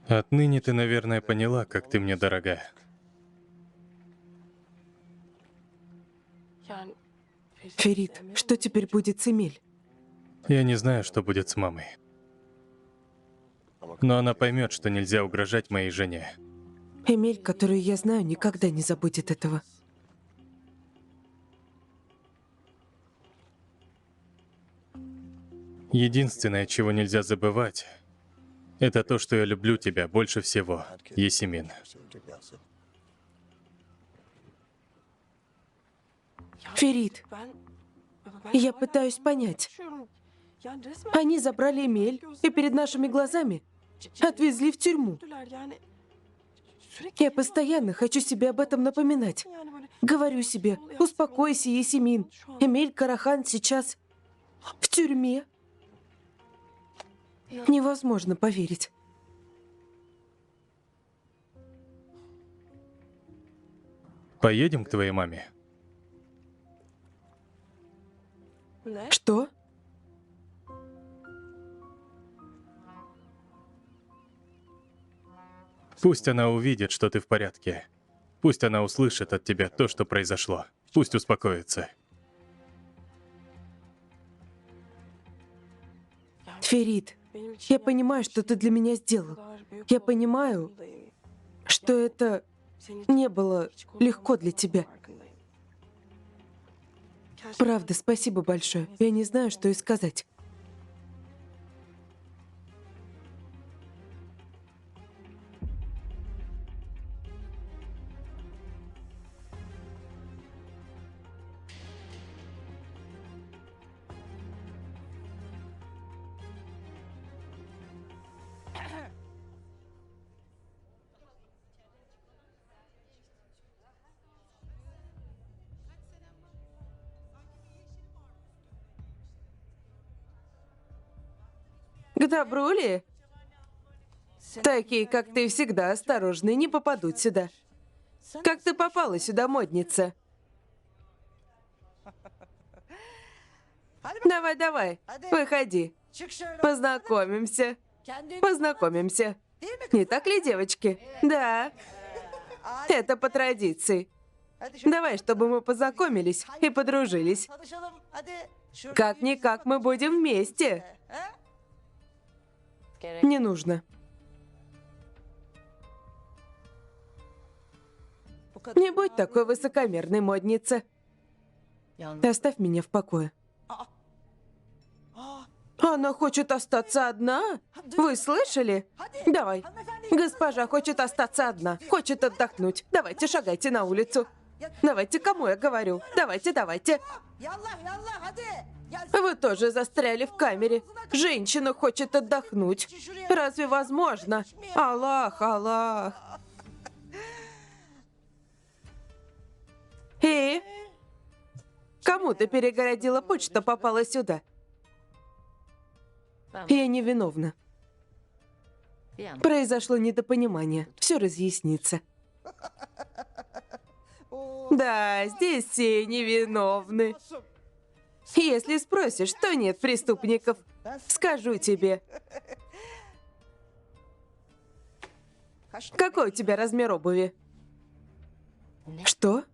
Отныне ты, наверное, поняла, как ты мне дорога. Ферит, что теперь будет с Эмиль? Я не знаю, что будет с мамой. Но она поймет, что нельзя угрожать моей жене. Эмиль, которую я знаю, никогда не забудет этого. Единственное, чего нельзя забывать, это то, что я люблю тебя больше всего, Есимин. Ферит, я пытаюсь понять. Они забрали Эмиль и перед нашими глазами отвезли в тюрьму. Я постоянно хочу себе об этом напоминать. Говорю себе, успокойся, Есимин. Эмиль Карахан сейчас в тюрьме. Невозможно поверить. Поедем к твоей маме? Что? Пусть она увидит, что ты в порядке. Пусть она услышит от тебя то, что произошло. Пусть успокоится. Ферит, я понимаю, что ты для меня сделал. Я понимаю, что это не было легко для тебя. Правда, спасибо большое. Я не знаю, что и сказать. К добру ли? Такие, как ты, всегда осторожны, не попадут сюда. Как ты попала сюда, модница? Давай, давай, выходи. Познакомимся. Познакомимся. Не так ли, девочки? Да. Это по традиции. Давай, чтобы мы познакомились и подружились. Как-никак мы будем вместе. Не нужно. Не будь такой высокомерной, модница. Оставь меня в покое. Она хочет остаться одна? Вы слышали? Давай. Госпожа хочет остаться одна. Хочет отдохнуть. Давайте, шагайте на улицу. Давайте, кому я говорю? Давайте, давайте. Вы тоже застряли в камере. Женщина хочет отдохнуть. Разве возможно? Аллах, Аллах. И? Кому ты перегородила путь, что попала сюда? Я невиновна. Произошло недопонимание. Все разъяснится. Да, здесь все невиновны. Если спросишь, что нет преступников, скажу тебе. Какой у тебя размер обуви? Что?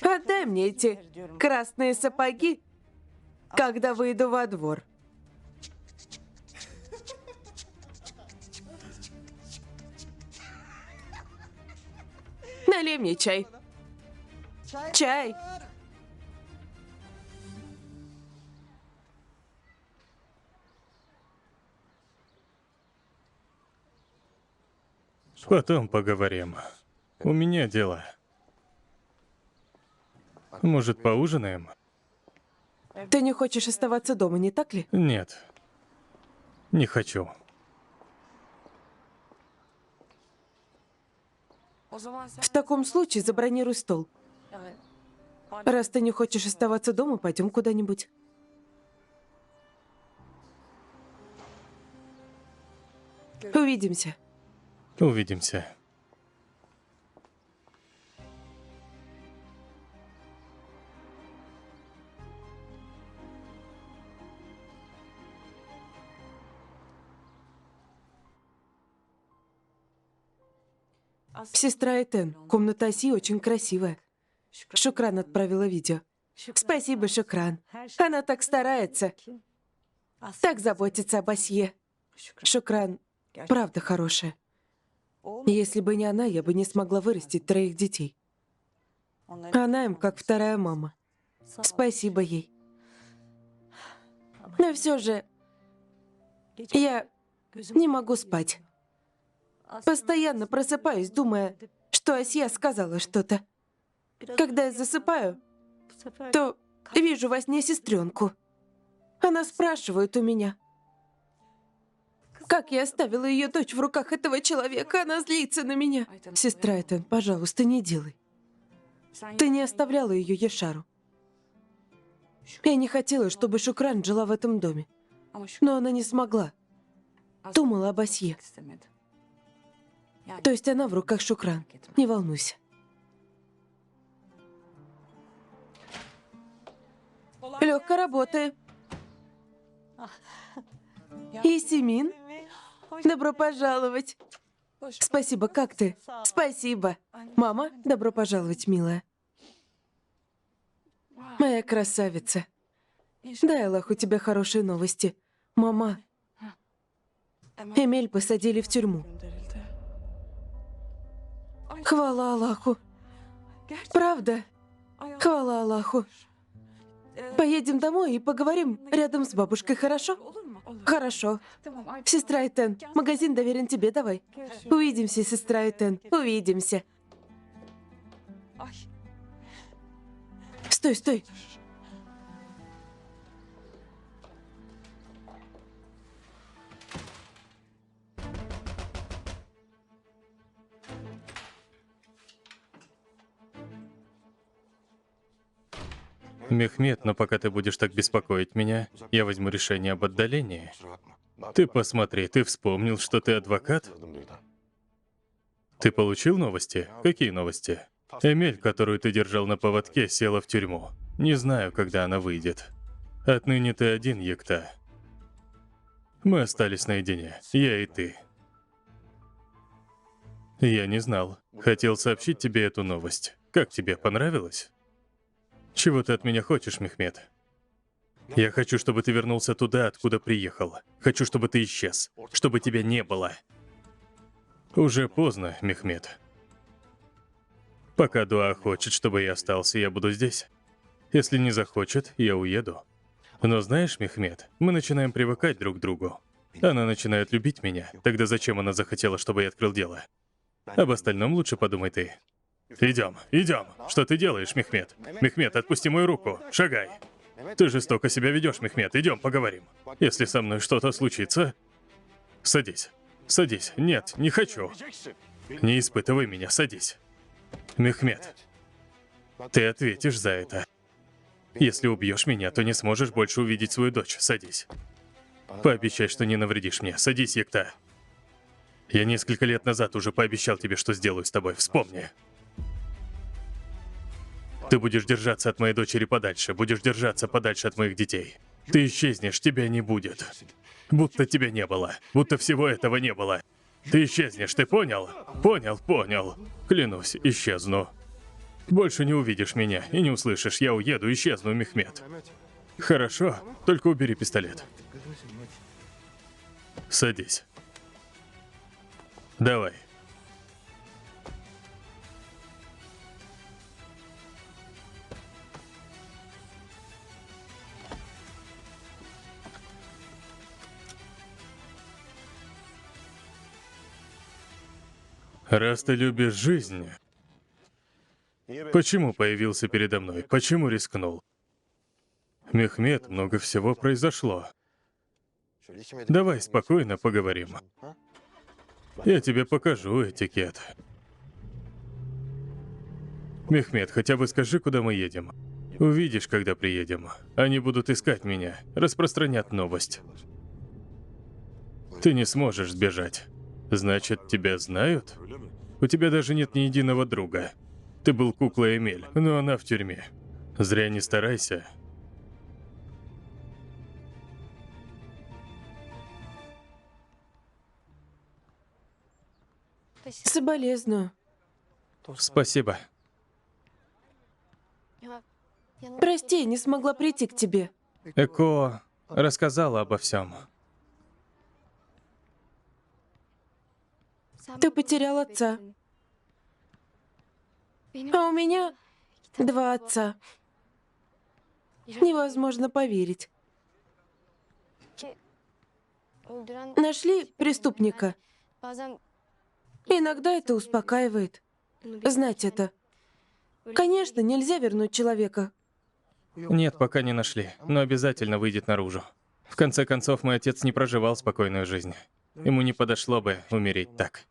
Отдай мне эти красные сапоги, когда выйду во двор. Налей мне чай. Чай. Потом поговорим. У меня дело. Может, поужинаем? Ты не хочешь оставаться дома, не так ли? Нет. Не хочу. В таком случае забронируй стол. Раз ты не хочешь оставаться дома, пойдем куда-нибудь. Увидимся. Увидимся. Сестра Этен, комната Аси очень красивая. Шукран отправила видео. Спасибо, Шукран. Она так старается, так заботится об Асье. Шукран, правда хорошая. Если бы не она, я бы не смогла вырастить 3 детей. Она им как вторая мама. Спасибо ей. Но все же я не могу спать. Постоянно просыпаюсь, думая, что Асья сказала что-то. Когда я засыпаю, то вижу во сне сестренку. Она спрашивает у меня, как я оставила ее дочь в руках этого человека. Она злится на меня. Сестра Этен, пожалуйста, не делай. Ты не оставляла ее Ешару. Я не хотела, чтобы Шукран жила в этом доме. Но она не смогла. Думала об Асье. То есть она в руках Шукран. Не волнуйся. Легкая работа. Исимин, добро пожаловать. Спасибо, как ты? Спасибо. Мама, добро пожаловать, милая. Моя красавица. Дай Аллах, у тебя хорошие новости. Мама, Эмель посадили в тюрьму. Хвала Аллаху. Правда? Хвала Аллаху. Поедем домой и поговорим рядом с бабушкой, хорошо? Хорошо. Сестра Этен, магазин доверен тебе, давай. Увидимся, сестра Этен, увидимся. Стой, стой. Мехмед, но пока ты будешь так беспокоить меня, я возьму решение об отдалении. Ты посмотри, ты вспомнил, что ты адвокат? Ты получил новости? Какие новости? Эмель, которую ты держал на поводке, села в тюрьму. Не знаю, когда она выйдет. Отныне ты один, Екта. Мы остались наедине, я и ты. Я не знал. Хотел сообщить тебе эту новость. Как тебе, понравилось? Чего ты от меня хочешь, Мехмед? Я хочу, чтобы ты вернулся туда, откуда приехал. Хочу, чтобы ты исчез. Чтобы тебя не было. Уже поздно, Мехмед. Пока Дуа хочет, чтобы я остался, я буду здесь. Если не захочет, я уеду. Но знаешь, Мехмед, мы начинаем привыкать друг к другу. Она начинает любить меня. Тогда зачем она захотела, чтобы я открыл дело? Об остальном лучше подумай ты. Идем, идем. Что ты делаешь, Мехмед? Мехмед, отпусти мою руку. Шагай. Ты жестоко себя ведешь, Мехмед. Идем, поговорим. Если со мной что-то случится... Садись. Садись. Нет, не хочу. Не испытывай меня, садись. Мехмед, ты ответишь за это. Если убьешь меня, то не сможешь больше увидеть свою дочь. Садись. Пообещай, что не навредишь мне. Садись, Екта. Я несколько лет назад уже пообещал тебе, что сделаю с тобой. Вспомни. Ты будешь держаться от моей дочери подальше, будешь держаться подальше от моих детей. Ты исчезнешь, тебя не будет. Будто тебя не было, будто всего этого не было. Ты исчезнешь, ты понял? Понял, понял. Клянусь, исчезну. Больше не увидишь меня и не услышишь. Я уеду, исчезну, Мехмед. Хорошо, только убери пистолет. Садись. Давай. Раз ты любишь жизнь, почему появился передо мной? Почему рискнул? Мехмед, много всего произошло. Давай спокойно поговорим. Я тебе покажу этикет. Мехмед, хотя бы скажи, куда мы едем. Увидишь, когда приедем. Они будут искать меня, распространят новость. Ты не сможешь сбежать. Значит, тебя знают? У тебя даже нет ни единого друга. Ты был куклой Эмель, но она в тюрьме. Зря не старайся. Соболезную. Спасибо. Прости, я не смогла прийти к тебе. Эко рассказала обо всем. Ты потерял отца. А у меня 2 отца. Невозможно поверить. Нашли преступника. Иногда это успокаивает. Знать это. Конечно, нельзя вернуть человека. Нет, пока не нашли, но обязательно выйдет наружу. В конце концов, мой отец не проживал спокойную жизнь. Ему не подошло бы умереть так.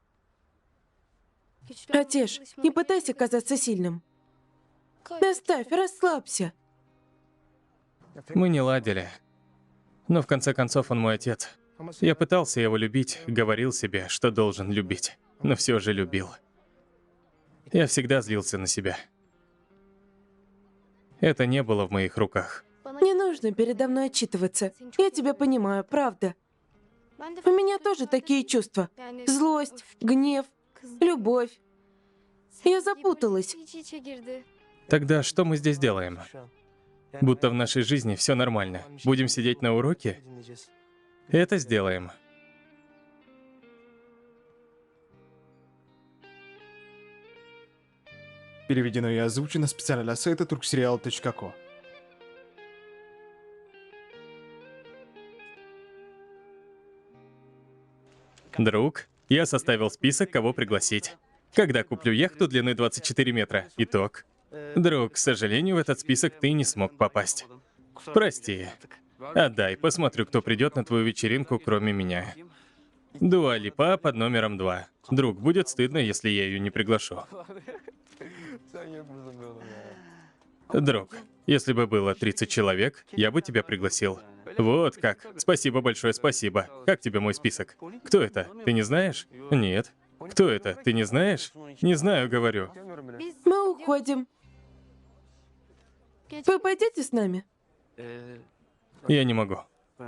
Отец, не пытайся казаться сильным. Оставь, расслабься. Мы не ладили. Но в конце концов он мой отец. Я пытался его любить, говорил себе, что должен любить, но все же любил. Я всегда злился на себя. Это не было в моих руках. Не нужно передо мной отчитываться. Я тебя понимаю, правда. У меня тоже такие чувства. Злость, гнев, любовь. Я запуталась. Тогда что мы здесь делаем? Будто в нашей жизни все нормально. Будем сидеть на уроке? Это сделаем. Переведено и озвучено специально для сайта turkserial.co. Друг, я составил список, кого пригласить. Когда куплю яхту длиной 24 метра? Итог. Друг, к сожалению, в этот список ты не смог попасть. Прости. Отдай, посмотрю, кто придет на твою вечеринку, кроме меня. Дуа Липа под номером 2. Друг, будет стыдно, если я ее не приглашу. Друг, если бы было 30 человек, я бы тебя пригласил. Вот как. Спасибо большое, спасибо. Как тебе мой список? Кто это? Ты не знаешь? Нет. Кто это? Ты не знаешь? Не знаю, говорю. Мы уходим. Вы пойдете с нами? Я не могу.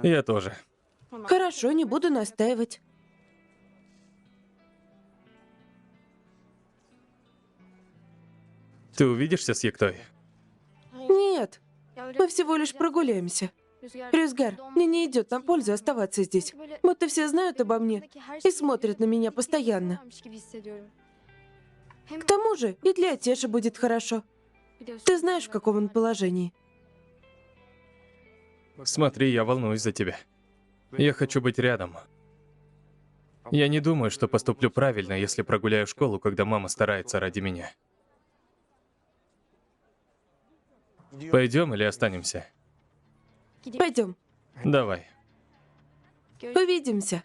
Я тоже. Хорошо, не буду настаивать. Ты увидишься с Ектой? Нет, мы всего лишь прогуляемся. Рюзгар, мне не идет на пользу оставаться здесь. Будто все знают обо мне и смотрят на меня постоянно. К тому же и для Теши будет хорошо. Ты знаешь, в каком он положении. Смотри, я волнуюсь за тебя. Я хочу быть рядом. Я не думаю, что поступлю правильно, если прогуляю школу, когда мама старается ради меня. Пойдем или останемся? Пойдем, Давай. увидимся.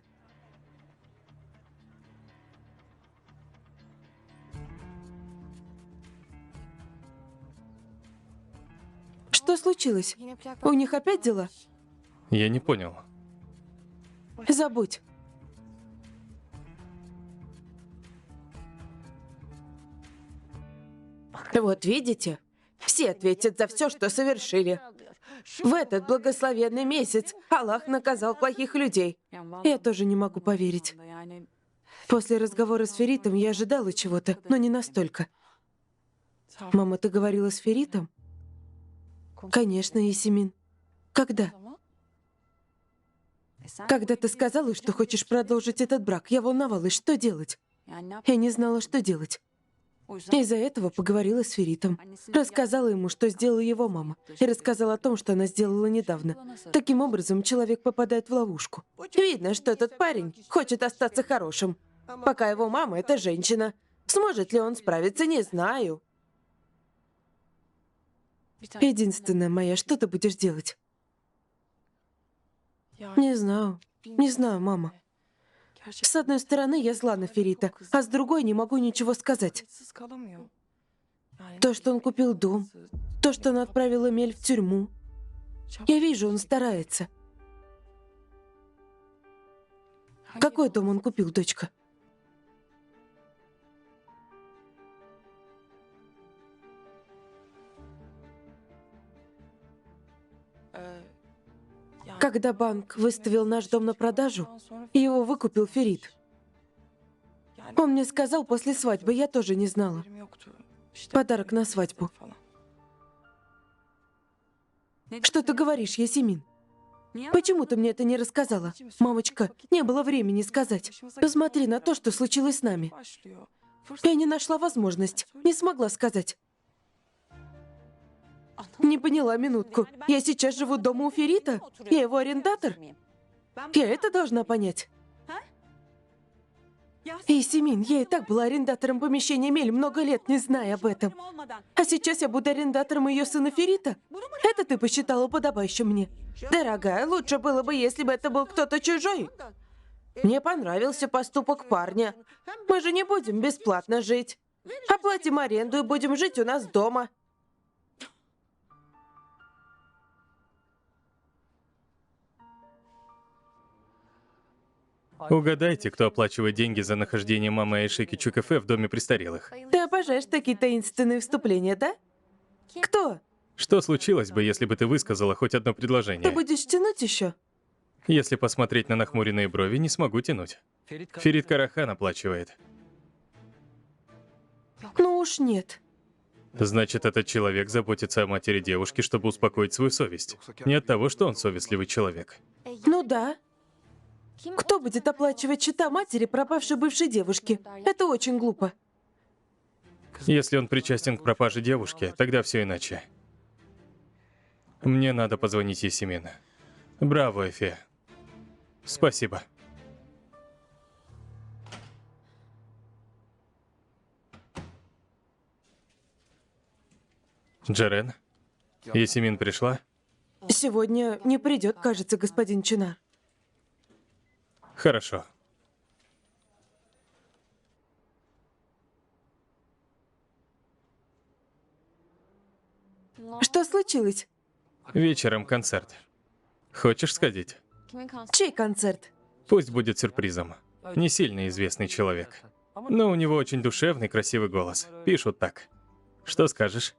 Что случилось? У них опять дела? Я не понял. Забудь. Вот видите? Все ответят за все, что совершили. В этот благословенный месяц Аллах наказал плохих людей. Я тоже не могу поверить. После разговора с Феритом я ожидала чего-то, но не настолько. Мама, ты говорила с Феритом? Конечно, Есимин. Когда? Когда ты сказала, что хочешь продолжить этот брак, я волновалась, что делать. Я не знала, что делать. Из-за этого поговорила с Феритом. Рассказала ему, что сделала его мама. И рассказала о том, что она сделала недавно. Таким образом, человек попадает в ловушку. Видно, что этот парень хочет остаться хорошим. Пока его мама — это женщина. Сможет ли он справиться, не знаю. Единственное, Майя, что ты будешь делать? Не знаю. Не знаю, мама. С одной стороны, я зла на Ферита, а с другой не могу ничего сказать. То, что он купил дом, то, что он отправил Эмель в тюрьму. Я вижу, он старается. Какой дом он купил, дочка? Когда банк выставил наш дом на продажу, его выкупил Ферит. Он мне сказал после свадьбы, я тоже не знала. Подарок на свадьбу. Что ты говоришь, Ясемин? Почему ты мне это не рассказала? Мамочка, не было времени сказать. Посмотри на то, что случилось с нами. Я не нашла возможность, не смогла сказать. Не поняла минутку. Я сейчас живу дома у Ферита? Я его арендатор? Я это должна понять. Ясемин, я и так была арендатором помещения Мель много лет, не зная об этом. А сейчас я буду арендатором ее сына Ферита? Это ты посчитала подобающим мне? Дорогая, лучше было бы, если бы это был кто-то чужой. Мне понравился поступок парня. Мы же не будем бесплатно жить. Оплатим аренду и будем жить у нас дома. Угадайте, кто оплачивает деньги за нахождение мамы Айшики Чукафе в доме престарелых. Ты обожаешь такие таинственные вступления, да? Кто? Что случилось бы, если бы ты высказала хоть одно Ты предложение? будешь тянуть еще? Если посмотреть на нахмуренные брови, не смогу тянуть. Ферит Карахан оплачивает. Ну уж нет. Значит, этот человек заботится о матери девушки, чтобы успокоить свою совесть. Не от того, что он совестливый человек. Ну да. Кто будет оплачивать счета матери пропавшей бывшей девушки? Это очень глупо. Если он причастен к пропаже девушки, тогда все иначе. Мне надо позвонить Ясемин. Браво, Эфе. Спасибо. Джерен? Ясемин пришла? Сегодня не придет, кажется, господин Чинар. Хорошо. Что случилось? Вечером концерт. Хочешь сходить? Чей концерт? Пусть будет сюрпризом. Не сильно известный человек. Но у него очень душевный, красивый голос. Пишут так. Что скажешь?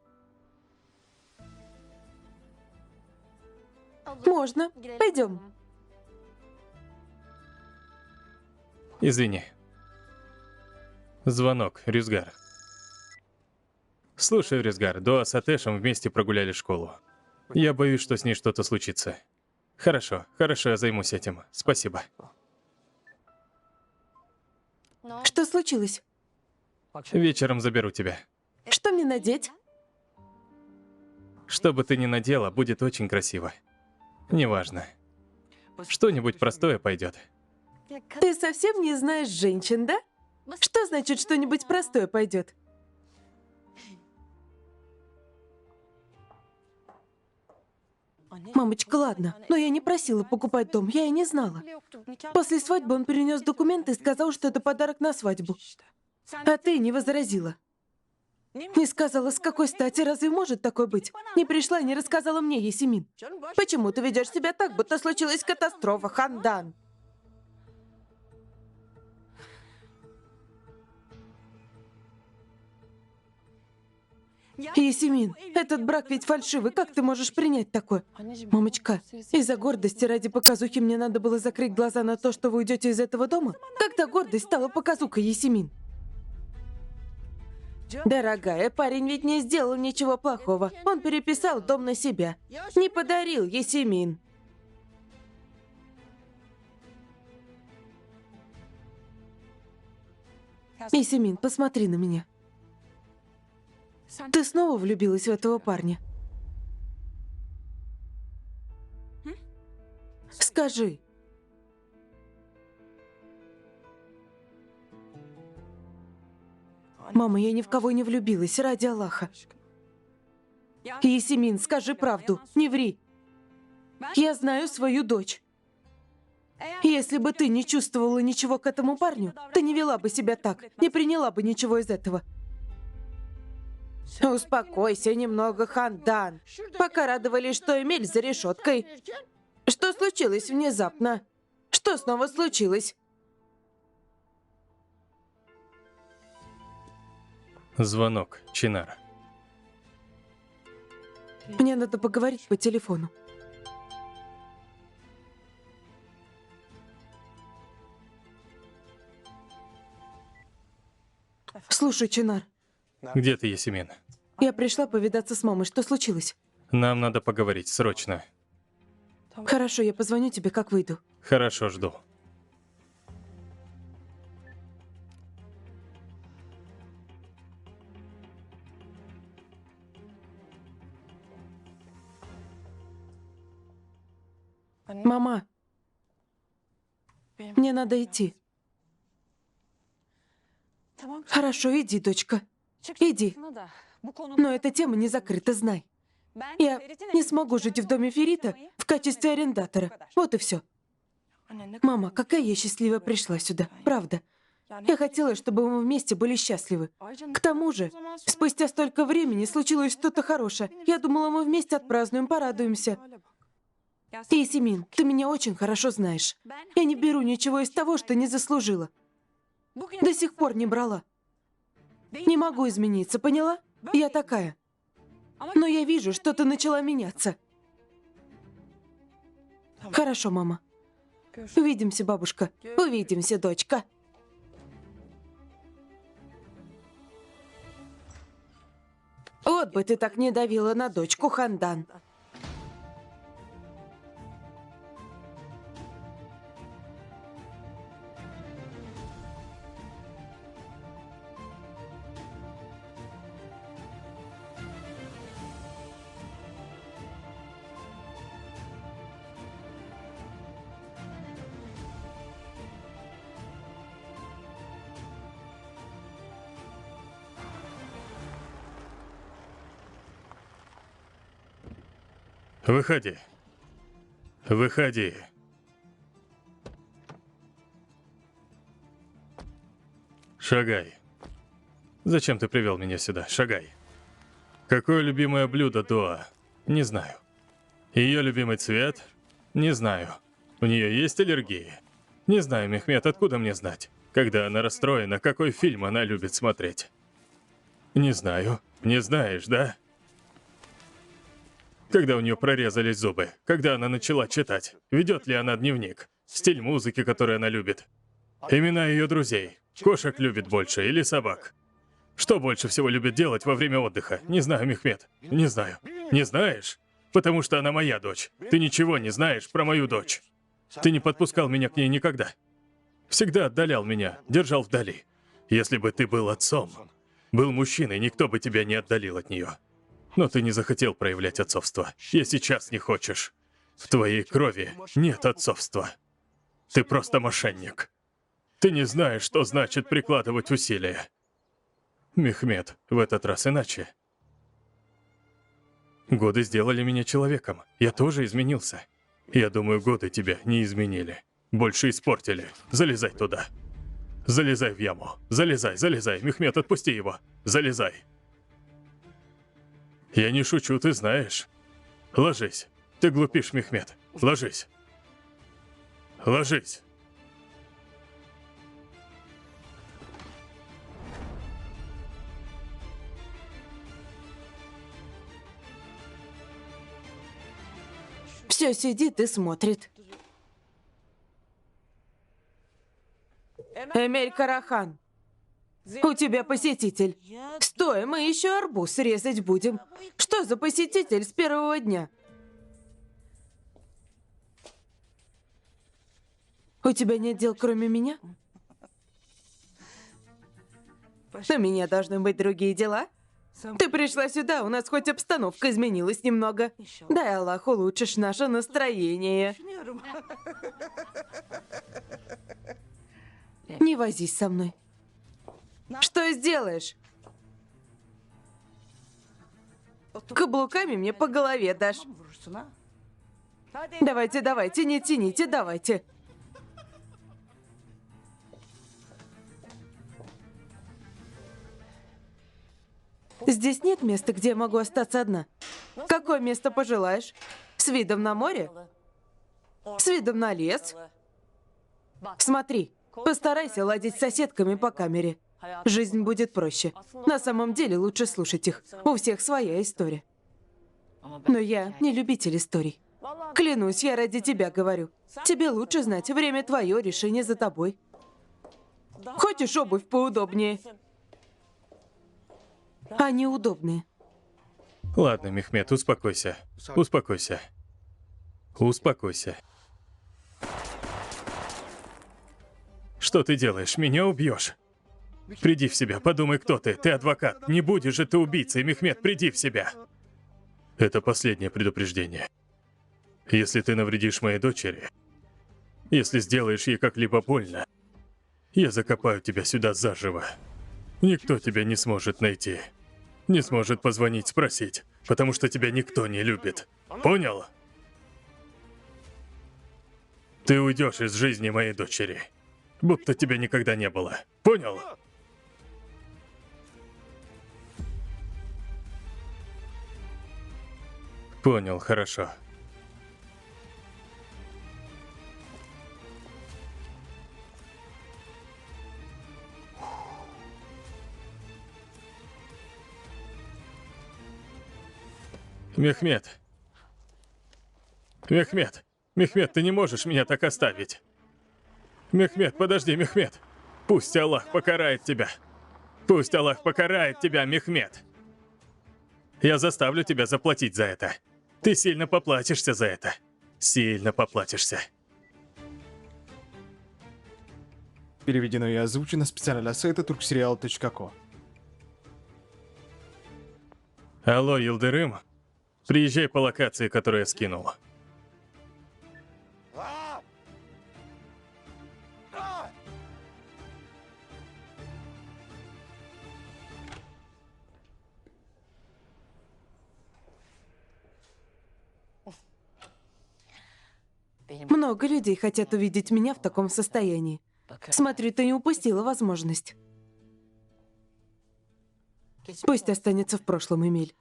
Можно. Пойдем. Извини. Звонок, Рюзгар. Слушай, Рюзгар, Доа с Атешем вместе прогуляли школу. Я боюсь, что с ней что-то случится. Хорошо, хорошо, я займусь этим. Спасибо. Что случилось? Вечером заберу тебя. Что мне надеть? Что бы ты ни надела, будет очень красиво. Неважно. Что-нибудь простое пойдет. Ты совсем не знаешь женщин, да? Что значит что-нибудь простое пойдет? Мамочка, ладно, но я не просила покупать дом, я и не знала. После свадьбы он принес документы и сказал, что это подарок на свадьбу. А ты не возразила. Не сказала, с какой стати, разве может такое быть? Не пришла и не рассказала мне, Ясемин. Почему ты ведешь себя так, будто случилась катастрофа, Хандан? Ясемин, этот брак ведь фальшивый, как ты можешь принять такое? Мамочка, из-за гордости ради показухи мне надо было закрыть глаза на то, что вы уйдете из этого дома? Когда гордость стала показухой, Ясемин? Дорогая, парень ведь не сделал ничего плохого. Он переписал дом на себя. Не подарил, Ясемин. Ясемин, посмотри на меня. Ты снова влюбилась в этого парня? Скажи. Мама, я ни в кого не влюбилась, ради Аллаха. Ясемин, скажи правду, не ври. Я знаю свою дочь. Если бы ты не чувствовала ничего к этому парню, ты не вела бы себя так, не приняла бы ничего из этого. Успокойся немного, Хандан. Пока радовались, что Эмиль за решеткой. Что случилось внезапно? Что снова случилось? Звонок, Чинар. Мне надо поговорить по телефону. Слушай, Чинар, Где ты, Ясемин? я пришла повидаться с мамой. Что случилось? Нам надо поговорить, срочно. Хорошо, я позвоню тебе, как выйду. Хорошо, жду. Мама, мне надо идти. Хорошо, иди, дочка. Иди. Но эта тема не закрыта, знай. Я не смогу жить в доме Ферита в качестве арендатора. Вот и все. Мама, какая я счастливая пришла сюда, правда. Я хотела, чтобы мы вместе были счастливы. К тому же, спустя столько времени случилось что-то хорошее. Я думала, мы вместе отпразднуем, порадуемся. Ясемин, ты меня очень хорошо знаешь. Я не беру ничего из того, что не заслужила. До сих пор не брала. Не могу измениться, поняла? Я такая. Но я вижу, что ты начала меняться. Хорошо, мама. Увидимся, бабушка. Увидимся, дочка. Вот бы ты так не давила на дочку, Хандан. Выходи. Выходи. Шагай. Зачем ты привел меня сюда? Шагай. Какое любимое блюдо Дуа? Не знаю. Ее любимый цвет? Не знаю. У нее есть аллергии? Не знаю, Мехмед, откуда мне знать? Когда она расстроена, какой фильм она любит смотреть? Не знаю. Не знаешь, да? Когда у нее прорезались зубы, когда она начала читать, ведет ли она дневник, стиль музыки, который она любит, имена ее друзей, кошек любит больше или собак. Что больше всего любит делать во время отдыха? Не знаю, Мехмед, не знаю. Не знаешь? Потому что она моя дочь. Ты ничего не знаешь про мою дочь. Ты не подпускал меня к ней никогда. Всегда отдалял меня, держал вдали. Если бы ты был отцом, был мужчиной, никто бы тебя не отдалил от нее. Но ты не захотел проявлять отцовство. И сейчас не хочешь. В твоей крови нет отцовства. Ты просто мошенник. Ты не знаешь, что значит прикладывать усилия. Мехмед, в этот раз иначе. Годы сделали меня человеком. Я тоже изменился. Я думаю, годы тебя не изменили. Больше испортили. Залезай туда. Залезай в яму. Залезай, залезай. Мехмед, отпусти его. Залезай. Я не шучу, ты знаешь. Ложись. Ты глупишь, Мехмед. Ложись. Ложись. Все сидит и смотрит. Эмель Карахан, у тебя посетитель. Стой, мы еще арбуз резать будем. Что за посетитель с первого дня? У тебя нет дел, кроме меня? У меня должны быть другие дела. Ты пришла сюда, у нас хоть обстановка изменилась немного. Дай Аллах, улучшишь наше настроение. Не возись со мной. Что сделаешь? Каблуками мне по голове дашь. Давайте, давайте, не тяните, давайте. Здесь нет места, где я могу остаться одна. Какое место пожелаешь? С видом на море? С видом на лес? Смотри, постарайся ладить с соседками по камере. Жизнь будет проще. На самом деле лучше слушать их. У всех своя история. Но я не любитель историй. Клянусь, я ради тебя говорю. Тебе лучше знать, время твое, решение за тобой. Хочешь обувь поудобнее? Они удобные. Ладно, Мехмед, успокойся. Успокойся. Успокойся. Что ты делаешь? Меня убьешь? Приди в себя, подумай, кто ты. Ты адвокат. Не будешь же ты убийцей, Мехмед, приди в себя. Это последнее предупреждение. Если ты навредишь моей дочери, если сделаешь ей как-либо больно, я закопаю тебя сюда заживо. Никто тебя не сможет найти. Не сможет позвонить, спросить, потому что тебя никто не любит. Понял? Ты уйдешь из жизни моей дочери, будто тебя никогда не было. Понял? Понял, хорошо. Мехмед. Мехмед. Мехмед, ты не можешь меня так оставить. Мехмед, подожди, Мехмед. Пусть Аллах покарает тебя. Пусть Аллах покарает тебя, Мехмед. Я заставлю тебя заплатить за это. Ты сильно поплатишься за это. Сильно поплатишься. Переведено и озвучено специально для сайта turkserial.co. Алло, Йылдырым. Приезжай по локации, которую я скинул. Много людей хотят увидеть меня в таком состоянии. Смотри, ты не упустила возможность. Пусть останется в прошлом, Эмиль.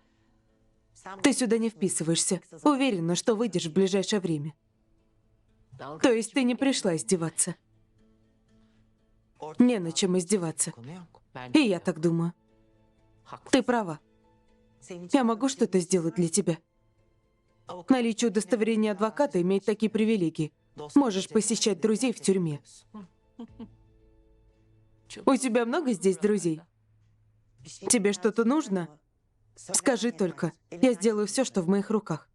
Ты сюда не вписываешься. Уверена, что выйдешь в ближайшее время. То есть ты не пришла издеваться? Не на чем издеваться. И я так думаю. Ты права. Я могу что-то сделать для тебя. Наличие удостоверения адвоката имеет такие привилегии. Можешь посещать друзей в тюрьме. У тебя много здесь друзей? Тебе что-то нужно? Скажи только. Я сделаю все, что в моих руках.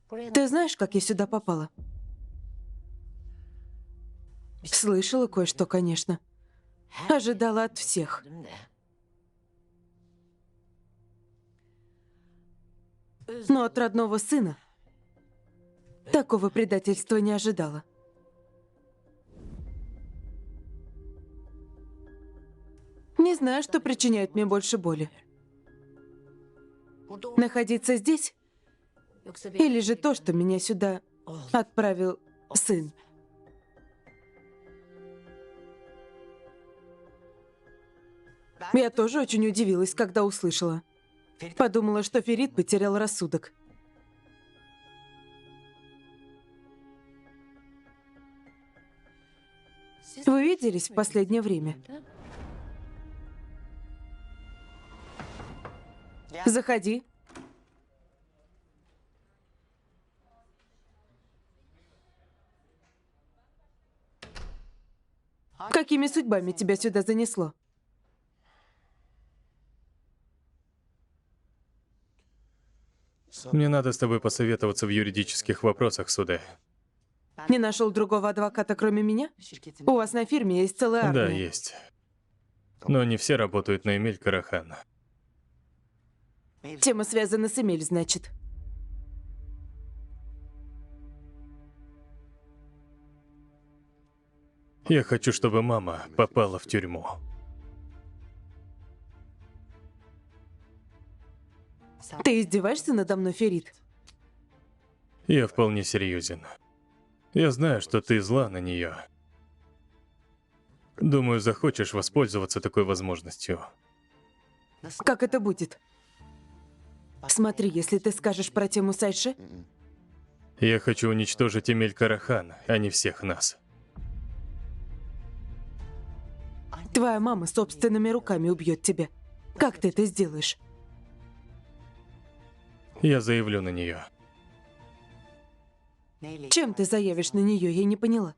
Ты знаешь, как я сюда попала? Слышала кое-что, конечно. Ожидала от всех. Но от родного сына такого предательства не ожидала. Не знаю, что причиняет мне больше боли. Находиться здесь? Или же то, что меня сюда отправил сын? Я тоже очень удивилась, когда услышала. Подумала, что Ферид потерял рассудок. Вы виделись в последнее время? Заходи. Какими судьбами тебя сюда занесло? Мне надо с тобой посоветоваться в юридических вопросах, сударь. Не нашел другого адвоката, кроме меня? У вас на фирме есть целая армия. Да, есть. Но не все работают на Эмиль Карахан. Тема связана с Эмиль, значит. Я хочу, чтобы мама попала в тюрьму. Ты издеваешься надо мной, Ферид? Я вполне серьезен. Я знаю, что ты зла на нее. Думаю, захочешь воспользоваться такой возможностью. Как это будет? Смотри, если ты скажешь про тему Сайши, Я хочу уничтожить Эмиль Карахан, а не всех нас. твоя мама собственными руками убьет тебя. Как ты это сделаешь? Я заявлю на нее. Чем ты заявишь на нее, я не поняла.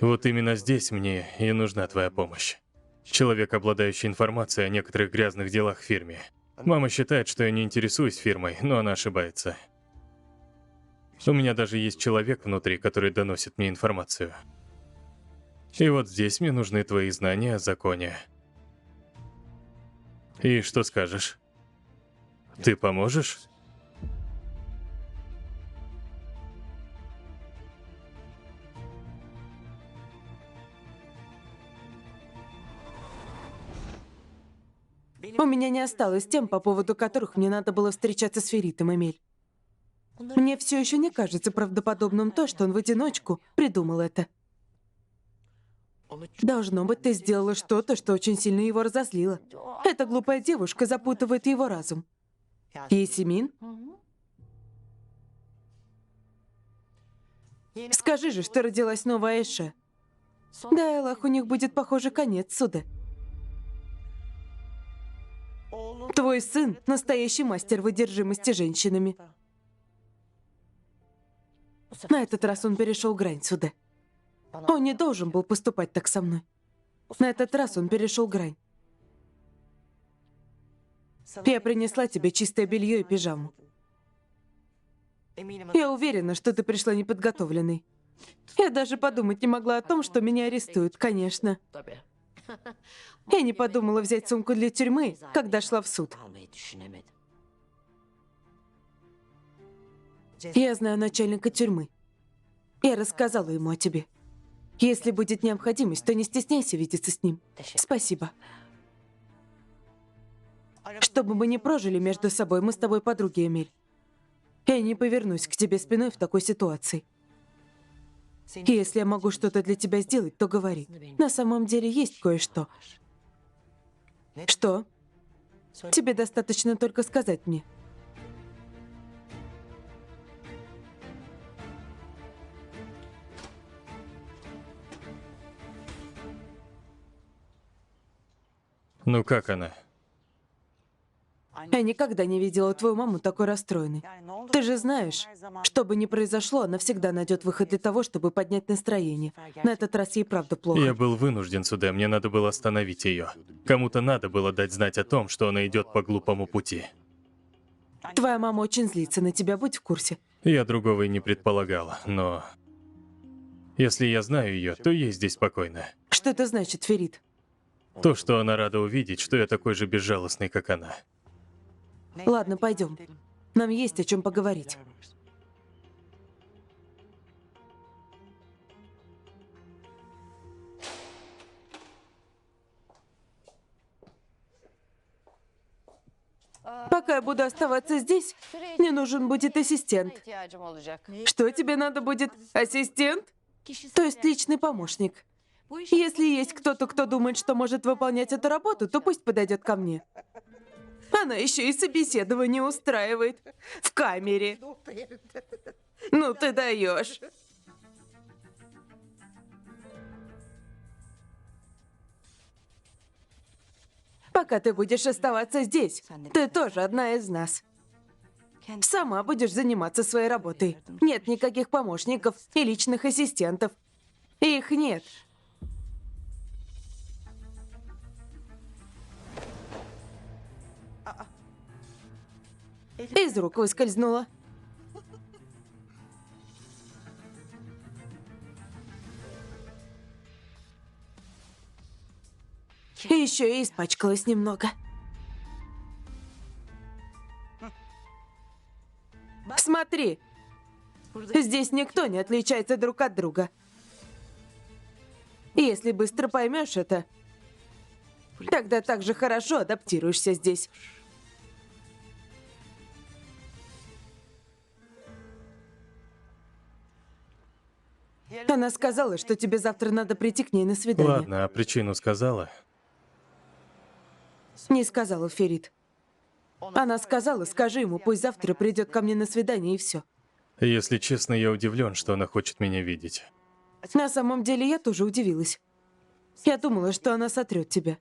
Вот именно здесь мне и нужна твоя помощь. Человек, обладающий информацией о некоторых грязных делах в фирме. Мама считает, что я не интересуюсь фирмой, но она ошибается. У меня даже есть человек внутри, который доносит мне информацию. И вот здесь мне нужны твои знания о законе. И что скажешь? Ты поможешь? У меня не осталось тем, по поводу которых мне надо было встречаться с Феритом, Эмиль. Мне все еще не кажется правдоподобным то, что он в одиночку придумал это. Должно быть, ты сделала что-то, что очень сильно его разозлило. Эта глупая девушка запутывает его разум. Есемин? Скажи же, что родилась новая Эша. Да, Эллах, у них будет, похоже, конец суда. Твой сын — настоящий мастер в одержимости женщинами. На этот раз он перешел грань суда. Он не должен был поступать так со мной. На этот раз он перешел грань. Я принесла тебе чистое белье и пижаму. Я уверена, что ты пришла неподготовленной. Я даже подумать не могла о том, что меня арестуют, конечно. Я не подумала взять сумку для тюрьмы, когда шла в суд. Я знаю начальника тюрьмы. Я рассказала ему о тебе. Если будет необходимость, то не стесняйся видеться с ним. Спасибо. Чтобы мы не прожили между собой, мы с тобой подруги, Эмиль. Я не повернусь к тебе спиной в такой ситуации. И если я могу что-то для тебя сделать, то говори. На самом деле есть кое-что. Что? Тебе достаточно только сказать мне. Ну как она? Я никогда не видела твою маму такой расстроенной. Ты же знаешь, что бы ни произошло, она всегда найдет выход для того, чтобы поднять настроение. На этот раз ей правда плохо. Я был вынужден сюда, мне надо было остановить ее. Кому-то надо было дать знать о том, что она идет по глупому пути. Твоя мама очень злится на тебя, будь в курсе. Я другого и не предполагал, но... Если я знаю ее, то ей здесь спокойно. Что это значит, Ферит? То, что она рада увидеть, что я такой же безжалостный, как она. Ладно, пойдем. Нам есть о чем поговорить. Пока я буду оставаться здесь, мне нужен будет ассистент. Что тебе надо будет? Ассистент? То есть личный помощник. Если есть кто-то, кто думает, что может выполнять эту работу, то пусть подойдет ко мне. Она еще и собеседование устраивает. В камере. Ну ты даешь. Пока ты будешь оставаться здесь, ты тоже одна из нас. Сама будешь заниматься своей работой. Нет никаких помощников и личных ассистентов. Их нет. Из рук выскользнула. И еще и испачкалась немного. Смотри, здесь никто не отличается друг от друга. Если быстро поймешь это, тогда также хорошо адаптируешься здесь. Она сказала, что тебе завтра надо прийти к ней на свидание. Ладно, а причину сказала? Не сказала Ферит. Она сказала, скажи ему, пусть завтра придет ко мне на свидание и все. Если честно, я удивлен, что она хочет меня видеть. На самом деле я тоже удивилась. Я думала, что она сотрет тебя.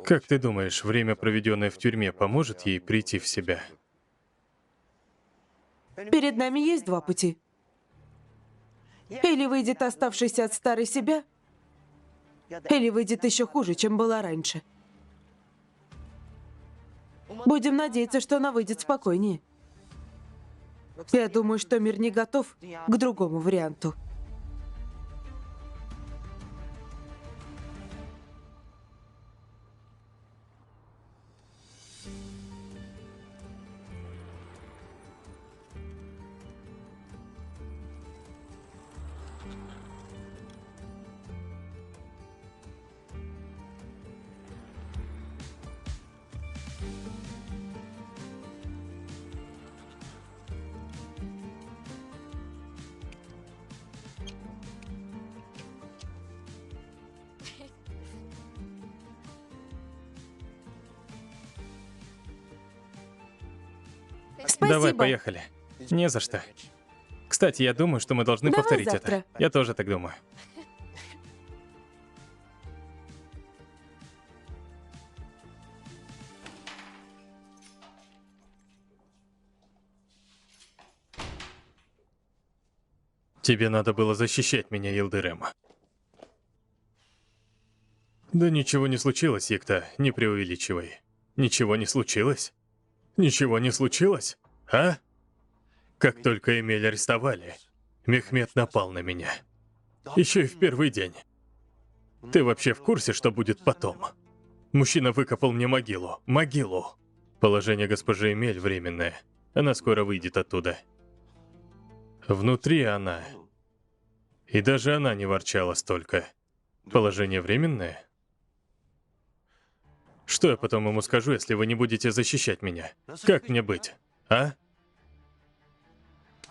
Как ты думаешь, время, проведенное в тюрьме, поможет ей прийти в себя? Перед нами есть два пути. Или выйдет оставшийся от старой себя, или выйдет еще хуже, чем была раньше. Будем надеяться, что она выйдет спокойнее. Я думаю, что мир не готов к другому варианту. Спасибо. Давай, поехали. Не за что. Кстати, я думаю, что мы должны Давай повторить завтра. это. Я тоже так думаю. Тебе надо было защищать меня, Йылдырым. Да ничего не случилось, Екта, не преувеличивай. Ничего не случилось? Ничего не случилось? А? Как только Эмель арестовали, Мехмед напал на меня. Еще и в первый день. Ты вообще в курсе, что будет потом? Мужчина выкопал мне могилу. Могилу! Положение госпожи Эмель временное. Она скоро выйдет оттуда. Внутри она. И даже она не ворчала столько. Положение временное? Что я потом ему скажу, если вы не будете защищать меня? Как мне быть? А?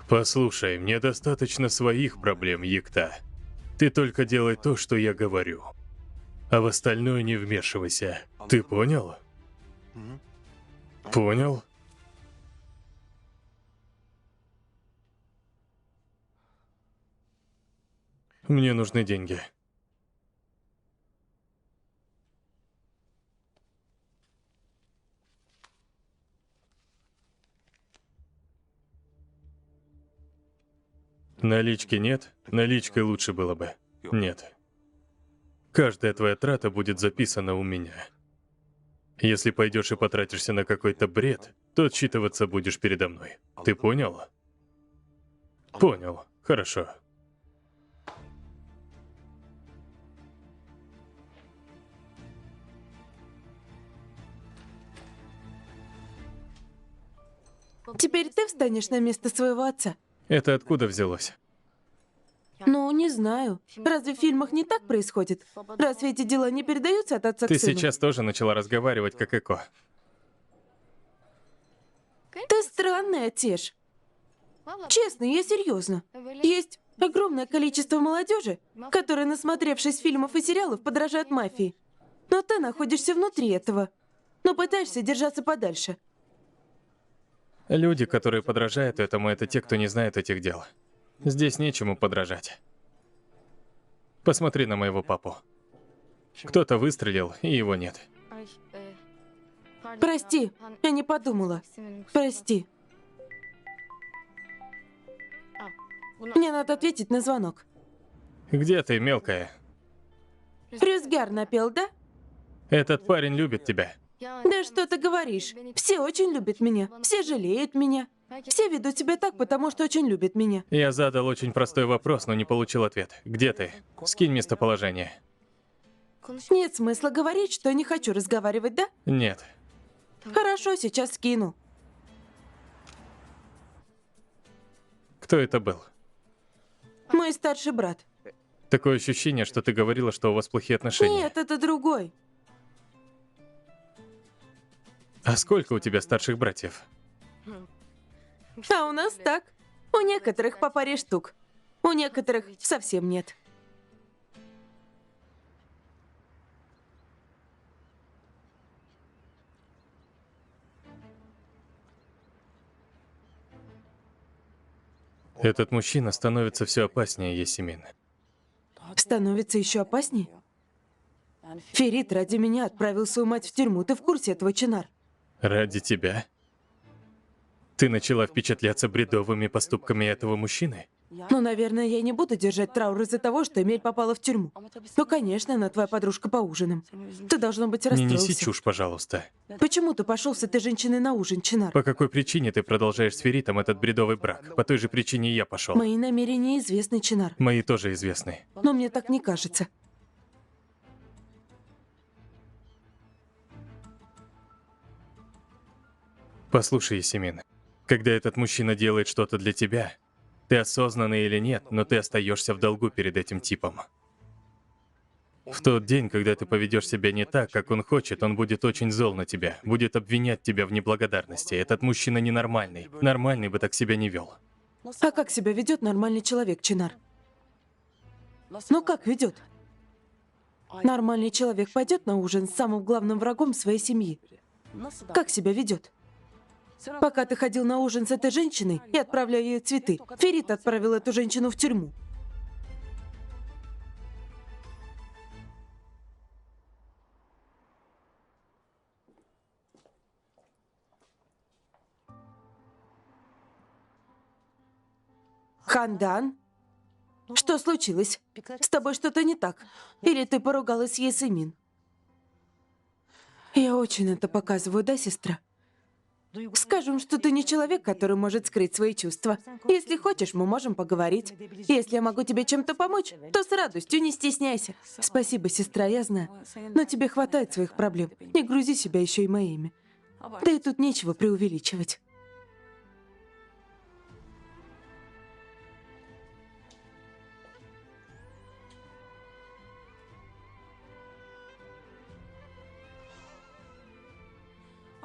Послушай, мне достаточно своих проблем, Екта. Ты только делай то, что я говорю. А в остальное не вмешивайся. Ты понял? Понял? Мне нужны деньги. Налички нет? Наличкой лучше было бы. Нет. Каждая твоя трата будет записана у меня. Если пойдешь и потратишься на какой-то бред, то отчитываться будешь передо мной. Ты понял? Понял. Хорошо. Теперь ты встанешь на место своего отца? Это откуда взялось? Ну, не знаю. Разве в фильмах не так происходит? Разве эти дела не передаются от отца Ты к сыну? сейчас тоже начала разговаривать как Эко. Ты странный отец. Честно, я серьезно. Есть огромное количество молодежи, которые, насмотревшись фильмов и сериалов, подражают мафии. Но ты находишься внутри этого. Но пытаешься держаться подальше. Люди, которые подражают этому, это те, кто не знает этих дел. Здесь нечему подражать. Посмотри на моего папу. Кто-то выстрелил, и его нет. Прости, я не подумала. Прости. Мне надо ответить на звонок. Где ты, мелкая? Рюзгар напел, да? Этот парень любит тебя. Да что ты говоришь? Все очень любят меня. Все жалеют меня. Все ведут себя так, потому что очень любят меня. Я задал очень простой вопрос, но не получил ответ. Где ты? Скинь местоположение. Нет смысла говорить, что я не хочу разговаривать, да? Нет. Хорошо, сейчас скину. Кто это был? Мой старший брат. Такое ощущение, что ты говорила, что у вас плохие отношения. Нет, это другой. А сколько у тебя старших братьев? А у нас так. У некоторых по паре штук. У некоторых совсем нет. Этот мужчина становится все опаснее, Есимин. Становится еще опаснее. Ферит ради меня отправил свою мать в тюрьму. Ты в курсе этого, Чинар? Ради тебя? Ты начала впечатляться бредовыми поступками этого мужчины? Ну, наверное, я не буду держать траур из-за того, что Эмиль попала в тюрьму. Ну, конечно, она твоя подружка по ужинам. Ты, должно быть, Не расстроился. неси чушь, пожалуйста. Почему ты пошел с этой женщиной на ужин, Чинар? По какой причине ты продолжаешь с Феритом этот бредовый брак? По той же причине и я пошел. Мои намерения известны, Чинар. Мои тоже известны. Но мне так не кажется. Послушай, Есемин, когда этот мужчина делает что-то для тебя, ты осознанно или нет, но ты остаешься в долгу перед этим типом. В тот день, когда ты поведешь себя не так, как он хочет, он будет очень зол на тебя, будет обвинять тебя в неблагодарности. Этот мужчина ненормальный. Нормальный бы так себя не вел. А как себя ведет нормальный человек, Чинар? Ну как ведет? Нормальный человек пойдет на ужин с самым главным врагом своей семьи. Как себя ведет? Пока ты ходил на ужин с этой женщиной и отправляя ей цветы, Ферит отправил эту женщину в тюрьму. Хандан? Что случилось? С тобой что-то не так? Или ты поругалась с Есемин? Я очень это показываю, да, сестра? Скажем, что ты не человек, который может скрыть свои чувства. Если хочешь, мы можем поговорить. Если я могу тебе чем-то помочь, то с радостью, не стесняйся. Спасибо, сестра, я знаю. Но тебе хватает своих проблем. Не грузи себя еще и моими. Да и тут нечего преувеличивать.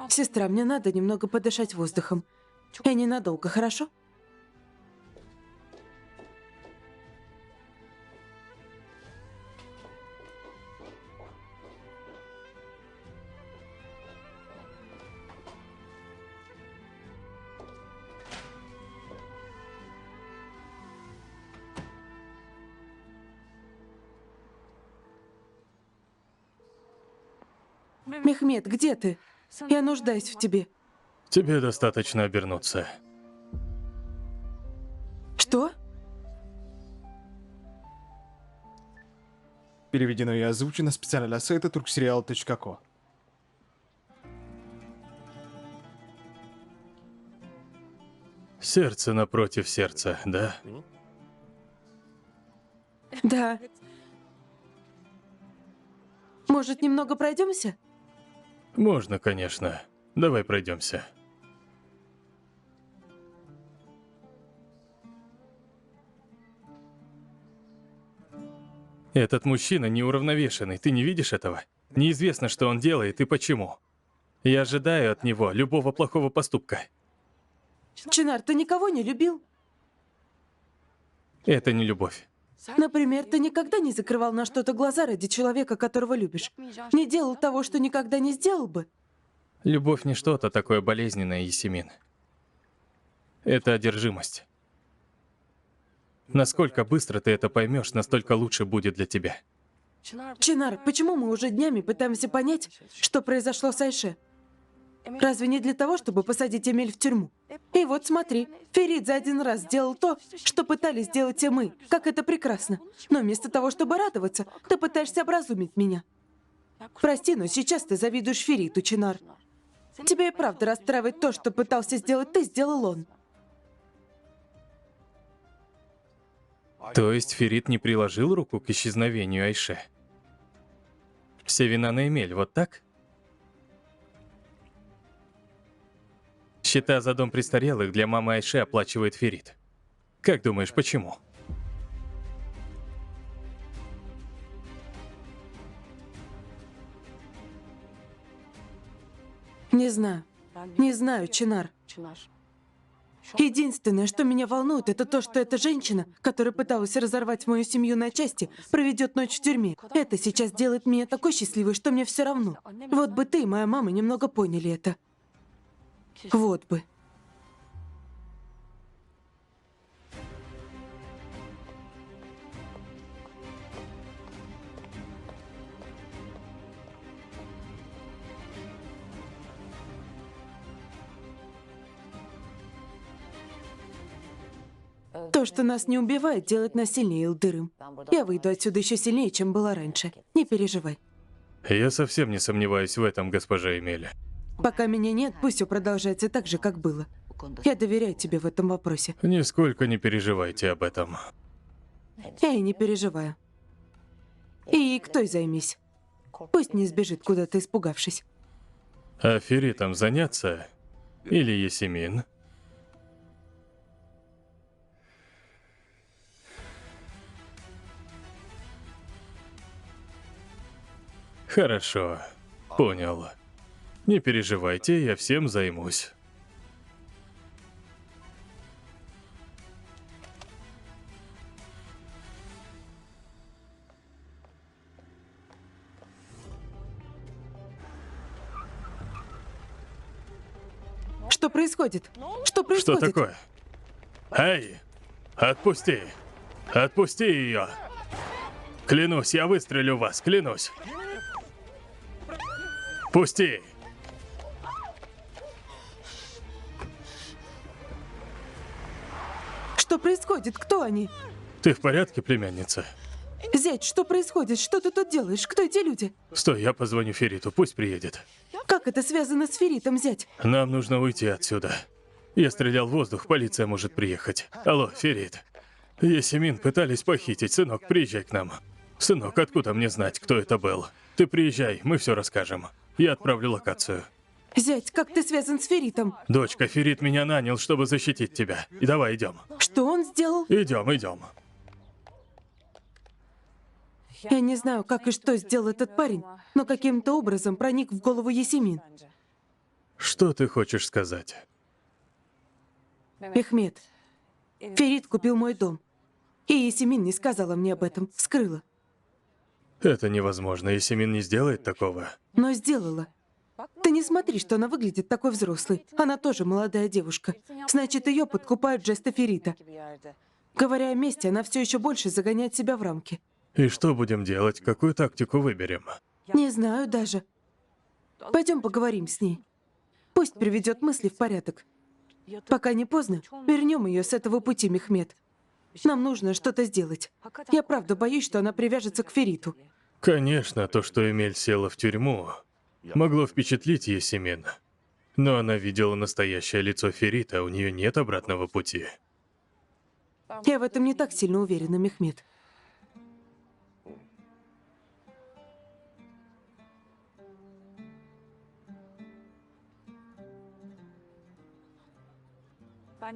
Сестра, мне надо немного подышать воздухом. Я ненадолго, хорошо? Мехмед, где ты? Я нуждаюсь в тебе. Тебе достаточно обернуться. Что? Переведено и озвучено специально для сайта turkserial.co. Сердце напротив сердца, да? Да. Может, немного пройдемся? Можно, конечно. Давай пройдемся. Этот мужчина неуравновешенный, ты не видишь этого? Неизвестно, что он делает и почему. Я ожидаю от него любого плохого поступка. Чинар, ты никого не любил? Это не любовь. Например, ты никогда не закрывал на что-то глаза ради человека, которого любишь? Не делал того, что никогда не сделал бы? Любовь не что-то такое болезненное, Есемин. Это одержимость. Насколько быстро ты это поймешь, настолько лучше будет для тебя. Чинар, почему мы уже днями пытаемся понять, что произошло с Айше? Разве не для того, чтобы посадить Эмиль в тюрьму? И вот смотри, Ферит за один раз сделал то, что пытались сделать и мы. Как это прекрасно. Но вместо того, чтобы радоваться, ты пытаешься образумить меня. Прости, но сейчас ты завидуешь Фериту, Чинар. Тебя и правда расстраивает то, что пытался сделать ты, сделал он. То есть Ферит не приложил руку к исчезновению Айше? Вся вина на Эмель, вот так? Счета за дом престарелых для мамы Айше оплачивает Ферит. Как думаешь, почему? Не знаю. Не знаю, Чинар. Единственное, что меня волнует, это то, что эта женщина, которая пыталась разорвать мою семью на части, проведет ночь в тюрьме. Это сейчас делает меня такой счастливой, что мне все равно. Вот бы ты и моя мама немного поняли это. Вот бы. То, То, что нас не убивает, делает нас сильнее, Илдырым. Я выйду отсюда еще сильнее, чем была раньше. Не переживай. Я совсем не сомневаюсь в этом, госпожа Эмили. Пока меня нет, пусть все продолжается так же, как было. Я доверяю тебе в этом вопросе. Нисколько не переживайте об этом. Я и не переживаю. И кто займись. Пусть не сбежит куда-то, испугавшись. А Феритом заняться? Или Есемин? Хорошо, понял. Не переживайте, я всем займусь. Что происходит? Что Что происходит? такое? Эй, отпусти! Отпусти ее! Клянусь, я выстрелю в вас, клянусь! Пусти! Что происходит? Кто они? Ты в порядке, племянница? Зять, что происходит? Что ты тут делаешь? Кто эти люди? Стой, я позвоню Фериту, пусть приедет. Как это связано с Феритом, зять? Нам нужно уйти отсюда. Я стрелял в воздух, полиция может приехать. Алло, Ферит. Есемин пытались похитить, сынок, приезжай к нам. Сынок, откуда мне знать, кто это был? Ты приезжай, мы все расскажем. Я отправлю локацию. Зять, как ты связан с Феритом? Дочка, Ферит меня нанял, чтобы защитить тебя. И давай идем. Что он сделал? Идем, идем. Я не знаю, как и что сделал этот парень, но каким-то образом проник в голову Есемин. Что ты хочешь сказать? Мехмед, Ферит купил мой дом. И Есемин не сказала мне об этом, скрыла. Это невозможно, Есемин не сделает такого. Но сделала. Ты не смотри, что она выглядит такой взрослой. Она тоже молодая девушка. Значит, ее подкупают жесты Ферита. Говоря о мести, она все еще больше загоняет себя в рамки. И что будем делать? Какую тактику выберем? Не знаю даже. Пойдем поговорим с ней. Пусть приведет мысли в порядок. Пока не поздно, вернем ее с этого пути, Мехмед. Нам нужно что-то сделать. Я правда боюсь, что она привяжется к Фериту. Конечно, то, что Эмель села в тюрьму, могло впечатлить Есемин. Но она видела настоящее лицо Ферита, у нее нет обратного пути. Я в этом не так сильно уверена, Мехмед.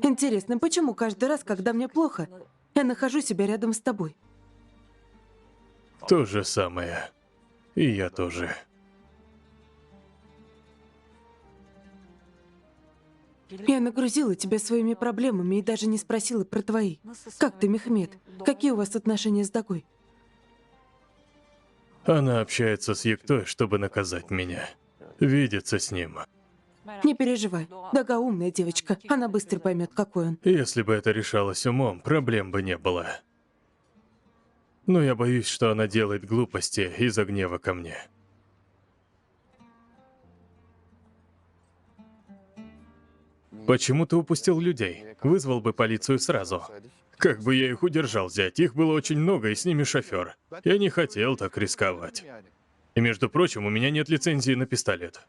Интересно, почему каждый раз, когда мне плохо, я нахожу себя рядом с тобой? То же самое. И я тоже. Я нагрузила тебя своими проблемами и даже не спросила про твои. Как ты, Мехмед? Какие у вас отношения с Дагой? Она общается с Ектой, чтобы наказать меня. Видится с ним. Не переживай. Дага умная девочка. Она быстро поймет, какой он. Если бы это решалось умом, проблем бы не было. Но я боюсь, что она делает глупости из-за гнева ко мне. Почему ты упустил людей? Вызвал бы полицию сразу. Как бы я их удержал взять? Их было очень много, и с ними шофер. Я не хотел так рисковать. И, между прочим, у меня нет лицензии на пистолет.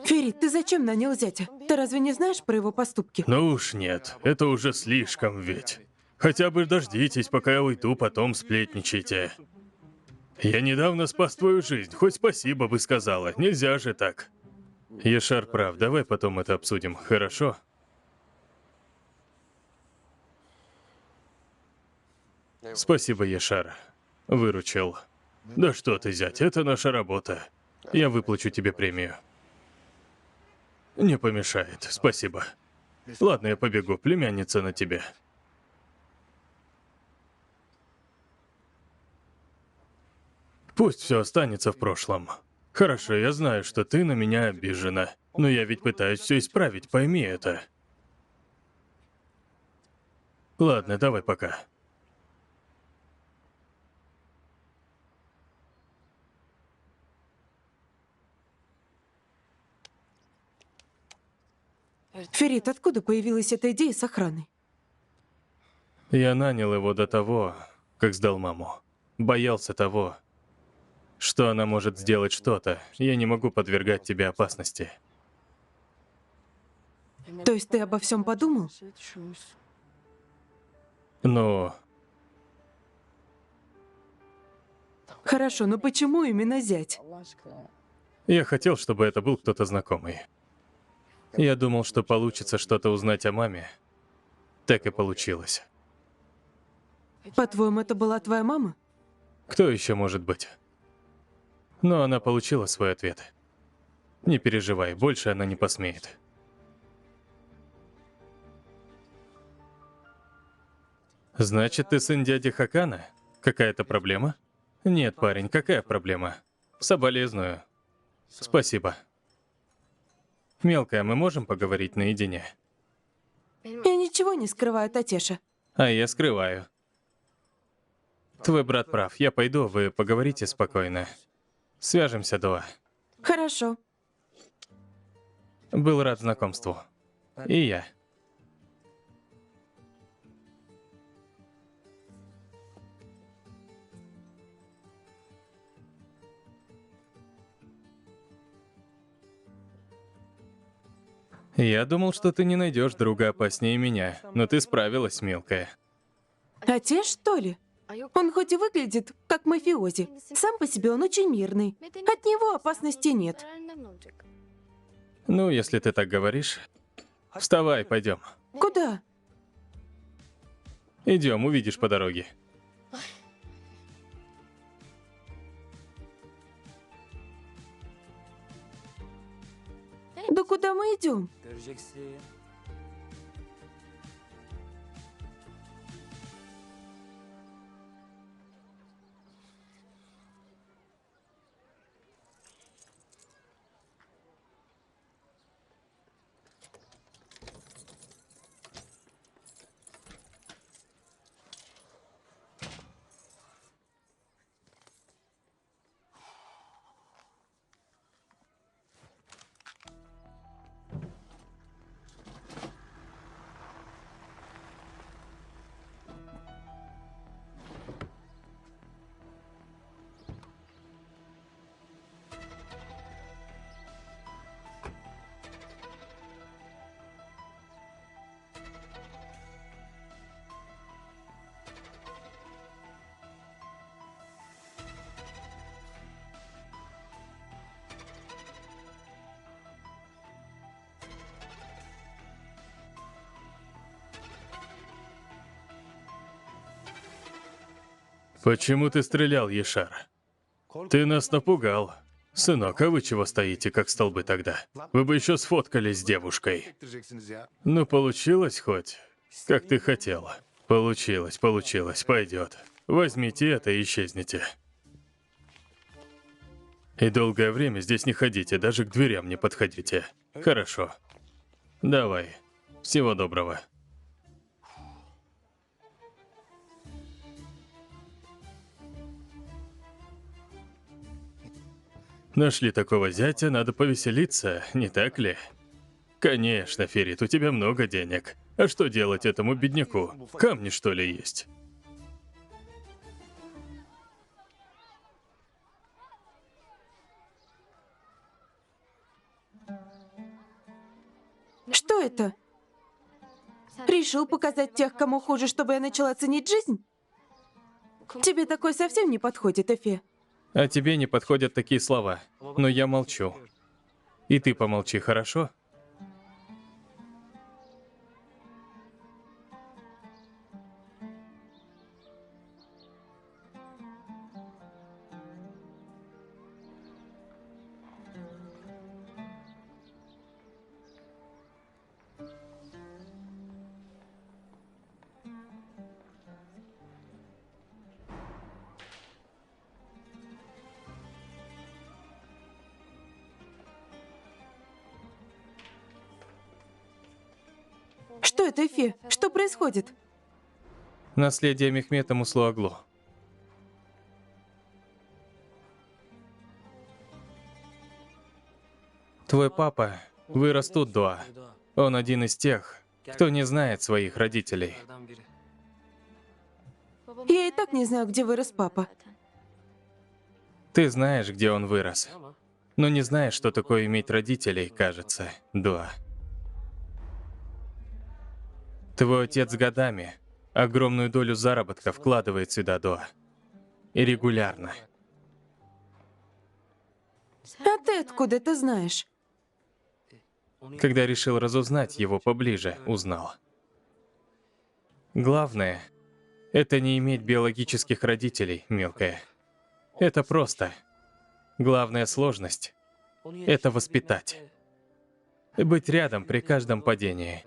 Ферит, ты зачем нанял зятя? Ты разве не знаешь про его поступки? Ну уж нет, это уже слишком ведь. Хотя бы дождитесь, пока я уйду, потом сплетничайте. Я недавно спас твою жизнь, хоть спасибо бы сказала, нельзя же так. Ешар прав, давай потом это обсудим, хорошо? Спасибо, Ешар. Выручил. Да что ты, зять, это наша работа. Я выплачу тебе премию. Не помешает, спасибо. Ладно, я побегу, племянница на тебе. Пусть все останется в прошлом. Хорошо, я знаю, что ты на меня обижена. Но я ведь пытаюсь все исправить, пойми это. Ладно, давай пока. Ферит, откуда появилась эта идея с охраной? Я нанял его до того, как сдал маму. Боялся того, что она может сделать что-то. Я не могу подвергать тебя опасности. То есть ты обо всем подумал? Но Хорошо, но почему именно зять? я хотел, чтобы это был кто-то знакомый. Я думал, что получится что-то узнать о маме. Так и получилось. По-твоему, это была твоя мама? Кто еще может быть? Но она получила свой ответ. Не переживай, больше она не посмеет. Значит, ты сын дяди Хакана? Какая-то проблема? Нет, парень, какая проблема? Соболезную. Спасибо. Мелкая, мы можем поговорить наедине? Я ничего не скрываю, Татеша. А я скрываю. Твой брат прав. Я пойду, вы поговорите спокойно. Свяжемся, Дуа. Хорошо. Был рад знакомству. И я. Я думал, что ты не найдешь друга опаснее меня, но ты справилась, мелкая. Отец, что ли? Он хоть и выглядит как мафиози, сам по себе он очень мирный. От него опасности нет. Ну, если ты так говоришь. Вставай, пойдем. Куда? Идем, увидишь по дороге. Да куда мы идем? Почему ты стрелял, Ешар? Ты нас напугал. Сынок, а вы чего стоите, как столбы тогда? Вы бы еще сфоткались с девушкой. Ну, получилось хоть, как ты хотела. Получилось, получилось, пойдет. Возьмите это и исчезните. И долгое время здесь не ходите, даже к дверям не подходите. Хорошо. Давай. Всего доброго. Нашли такого зятя, надо повеселиться, не так ли? Конечно, Ферит, у тебя много денег. А что делать этому бедняку? Камни, что ли, есть? Что это? Решил показать тех, кому хуже, чтобы я начала ценить жизнь? Тебе такой совсем не подходит, Эфе. А тебе не подходят такие слова. Но я молчу. И ты помолчи, хорошо? Что это, Эфе? Что происходит? Наследие Мехмета Муслуаглу. Твой папа вырос тут, Дуа. Он один из тех, кто не знает своих родителей. Я и так не знаю, где вырос папа. Ты знаешь, где он вырос. Но не знаешь, что такое иметь родителей, кажется, Дуа. Твой отец годами огромную долю заработка вкладывает сюда, Дуа. И регулярно. А ты откуда это знаешь? Когда решил разузнать его поближе, узнал. Главное — это не иметь биологических родителей, мелкая. Это просто. Главная сложность — это воспитать. Быть рядом при каждом падении.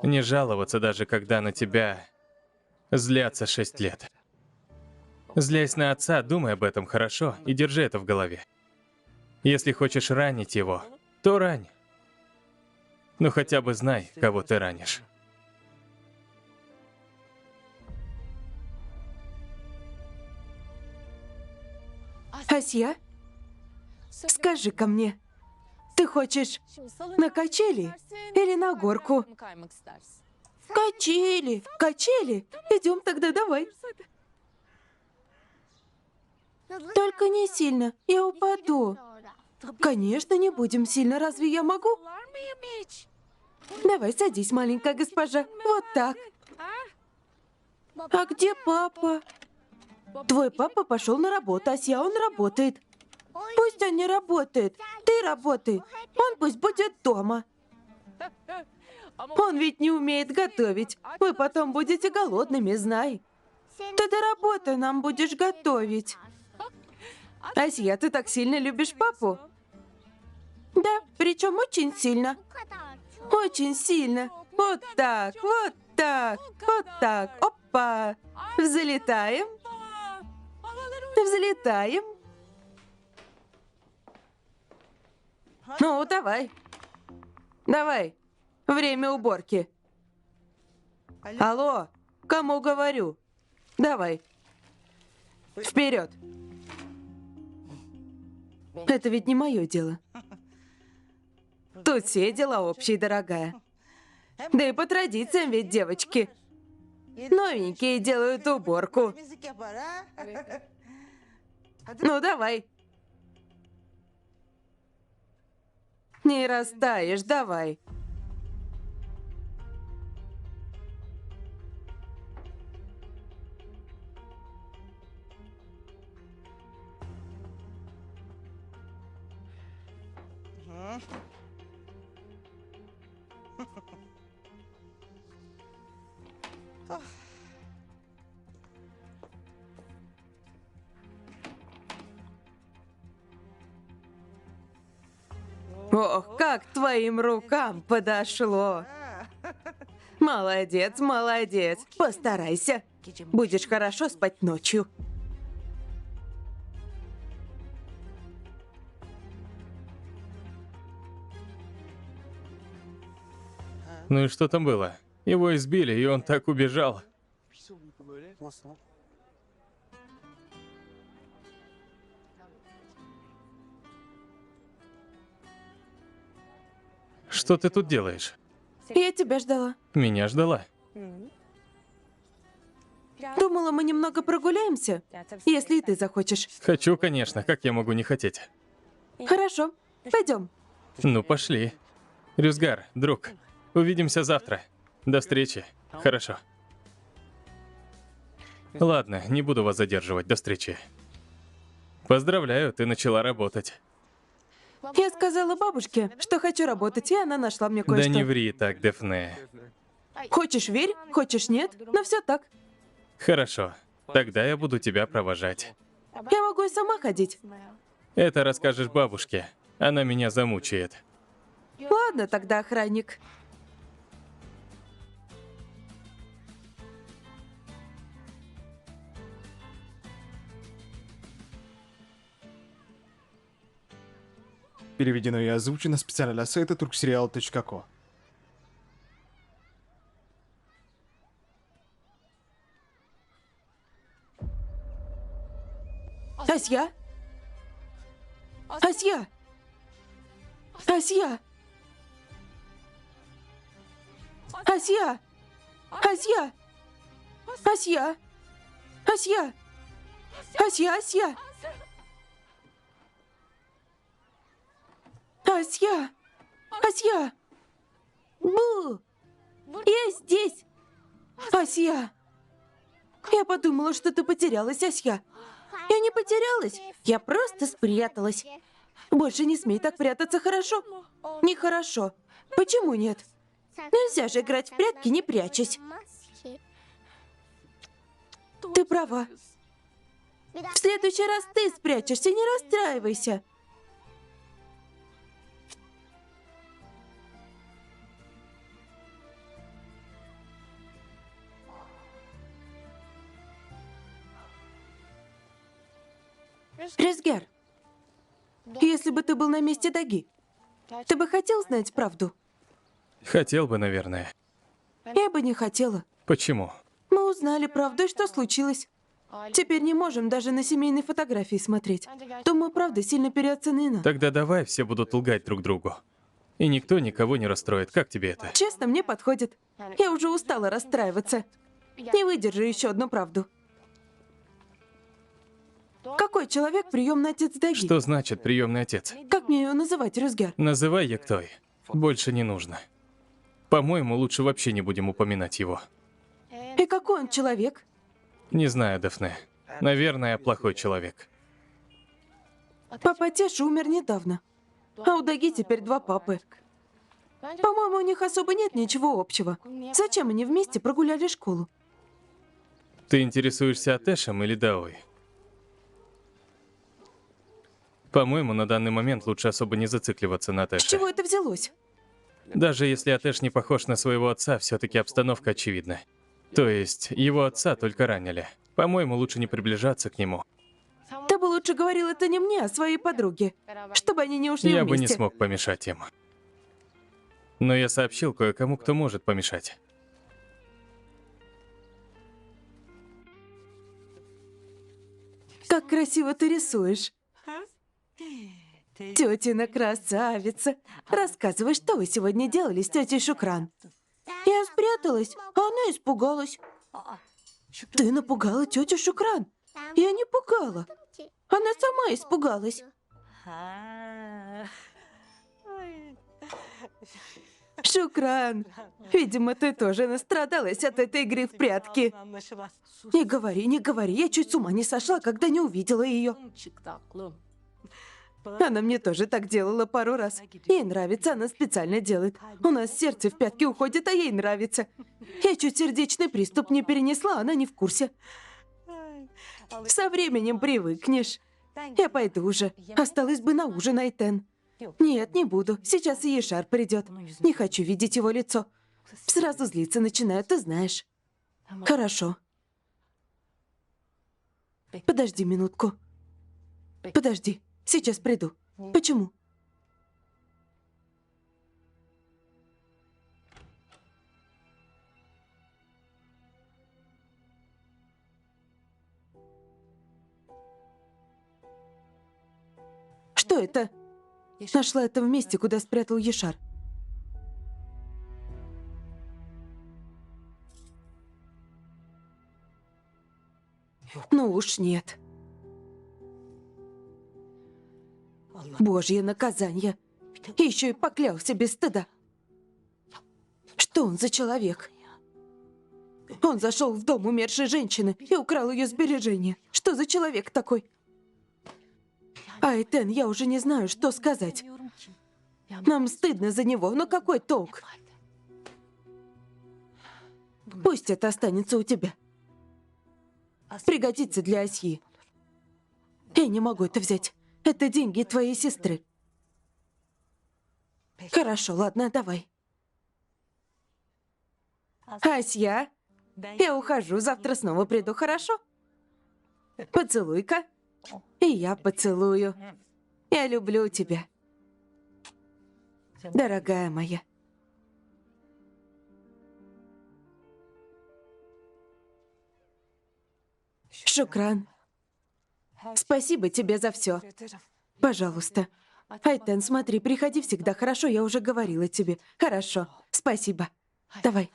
Не жаловаться даже, когда на тебя злятся 6 лет. Злясь на отца, думай об этом хорошо и держи это в голове. Если хочешь ранить его, то рань. Но хотя бы знай, кого ты ранишь. Асья, скажи-ка мне, ты хочешь на качели или на горку? Качели, качели. Идем тогда, давай. Только не сильно, я упаду. Конечно, не будем сильно, разве я могу? Давай, садись, маленькая госпожа. Вот так. А где папа? Твой папа пошел на работу, Асья, он работает. Пусть он не работает. Ты работай. Он пусть будет дома. Он ведь не умеет готовить. Вы потом будете голодными, знай. Ты до работы нам будешь готовить. Асья, ты так сильно любишь папу? Да, причем очень сильно. Очень сильно. Вот так, вот так, вот так. Опа. Взлетаем. Взлетаем. Ну, давай. Давай. Время уборки. Алло, кому говорю? Давай. Вперед. Это ведь не мое дело. Тут все дела общие, дорогая. Да и по традициям ведь девочки. Новенькие делают уборку. Ну, давай. Не растаешь, давай. Ох, как твоим рукам подошло. Молодец, молодец. Постарайся. Будешь хорошо спать ночью. Ну и что там было? Его избили, и он так убежал. Что ты тут делаешь? Я тебя ждала. Меня ждала? Думала, мы немного прогуляемся, если и ты захочешь. Хочу, конечно, как я могу не хотеть? Хорошо, пойдем. Ну, пошли. Рюзгар, друг, увидимся завтра. До встречи. Хорошо. Ладно, не буду вас задерживать. До встречи. Поздравляю, ты начала работать. Я сказала бабушке, что хочу работать, и она нашла мне Да кое-что. не ври так, Дефне. Хочешь верь, хочешь нет, но все так. Хорошо. Тогда я буду тебя провожать. Я могу и сама ходить. Это расскажешь бабушке. Она меня замучает. Ладно, тогда, охранник. Переведено и озвучено специально для сайта turkserial.co. Асья? Асья? Асья? Асья? Асья? Асья? Асья! Асья, Асья! Асья! Асья! Бу! Я здесь! Асья! Я подумала, что ты потерялась, Асья. Я не потерялась, я просто спряталась. Больше не смей так прятаться, хорошо? Нехорошо. Почему нет? Нельзя же играть в прятки, не прячась. Ты права. В следующий раз ты спрячешься, не расстраивайся. Рюзгер, если бы ты был на месте Даги, ты бы хотел знать правду? Хотел бы, наверное. Я бы не хотела. Почему? Мы узнали правду, и что случилось? Теперь не можем даже на семейные фотографии смотреть. Думаю, правда сильно переоценена. Тогда давай все будут лгать друг другу. И никто никого не расстроит. Как тебе это? Честно, мне подходит. Я уже устала расстраиваться. Не выдержу еще одну правду. Какой человек приемный отец Даги? Что значит приемный отец? Как мне ее называть, Рюзгер? Называй Яктой. Больше не нужно. По-моему, лучше вообще не будем упоминать его. И какой он человек? Не знаю, Дафне. Наверное, плохой человек. Папа Теша умер недавно. А у Даги теперь два папы. По-моему, у них особо нет ничего общего. Зачем они вместе прогуляли школу? Ты интересуешься Атэшем или Даой? По-моему, на данный момент лучше особо не зацикливаться на С Атэше. чего это взялось? Даже если Атэш не похож на своего отца, все-таки обстановка очевидна. То есть, его отца только ранили. По-моему, лучше не приближаться к нему. Ты бы лучше говорил это не мне, а своей подруге. Чтобы они не ушли Я вместе. бы не смог помешать им. Но я сообщил кое-кому, кто может помешать. Как красиво ты рисуешь. Тетина красавица. Рассказывай, что вы сегодня делали с тетей Шукран. Я спряталась, а она испугалась. Ты напугала тетю Шукран. Я не пугала. Она сама испугалась. Шукран, видимо, ты тоже настрадалась от этой игры в прятки. Не говори, не говори. Я чуть с ума не сошла, когда не увидела ее. Она мне тоже так делала пару раз. Ей нравится, она специально делает. У нас сердце в пятки уходит, а ей нравится. Я чуть сердечный приступ не перенесла, она не в курсе. Со временем привыкнешь. Я пойду уже. Осталось бы на ужин, Айтен. Нет, не буду. Сейчас и Ешар придет. Не хочу видеть его лицо. Сразу злиться начинаю, ты знаешь. Хорошо. Подожди минутку. Подожди. Сейчас приду. Почему? Что это? Нашла это в месте, куда спрятал Ешар. Ну уж нет. Божье наказание. И еще и поклялся без стыда. Что он за человек? Он зашел в дом умершей женщины и украл ее сбережения. Что за человек такой? Айтен, я уже не знаю, что сказать. Нам стыдно за него, но какой толк? Пусть это останется у тебя. Пригодится для Асьи. Я не могу это взять. Это деньги твоей сестры. Хорошо, ладно, давай. Асья, я ухожу, завтра снова приду, хорошо? Поцелуй-ка. И я поцелую. Я люблю тебя. Дорогая моя. Шукран. Спасибо тебе за все. Пожалуйста. Айтен, смотри, приходи всегда, хорошо? Я уже говорила тебе. Хорошо. Спасибо. Давай.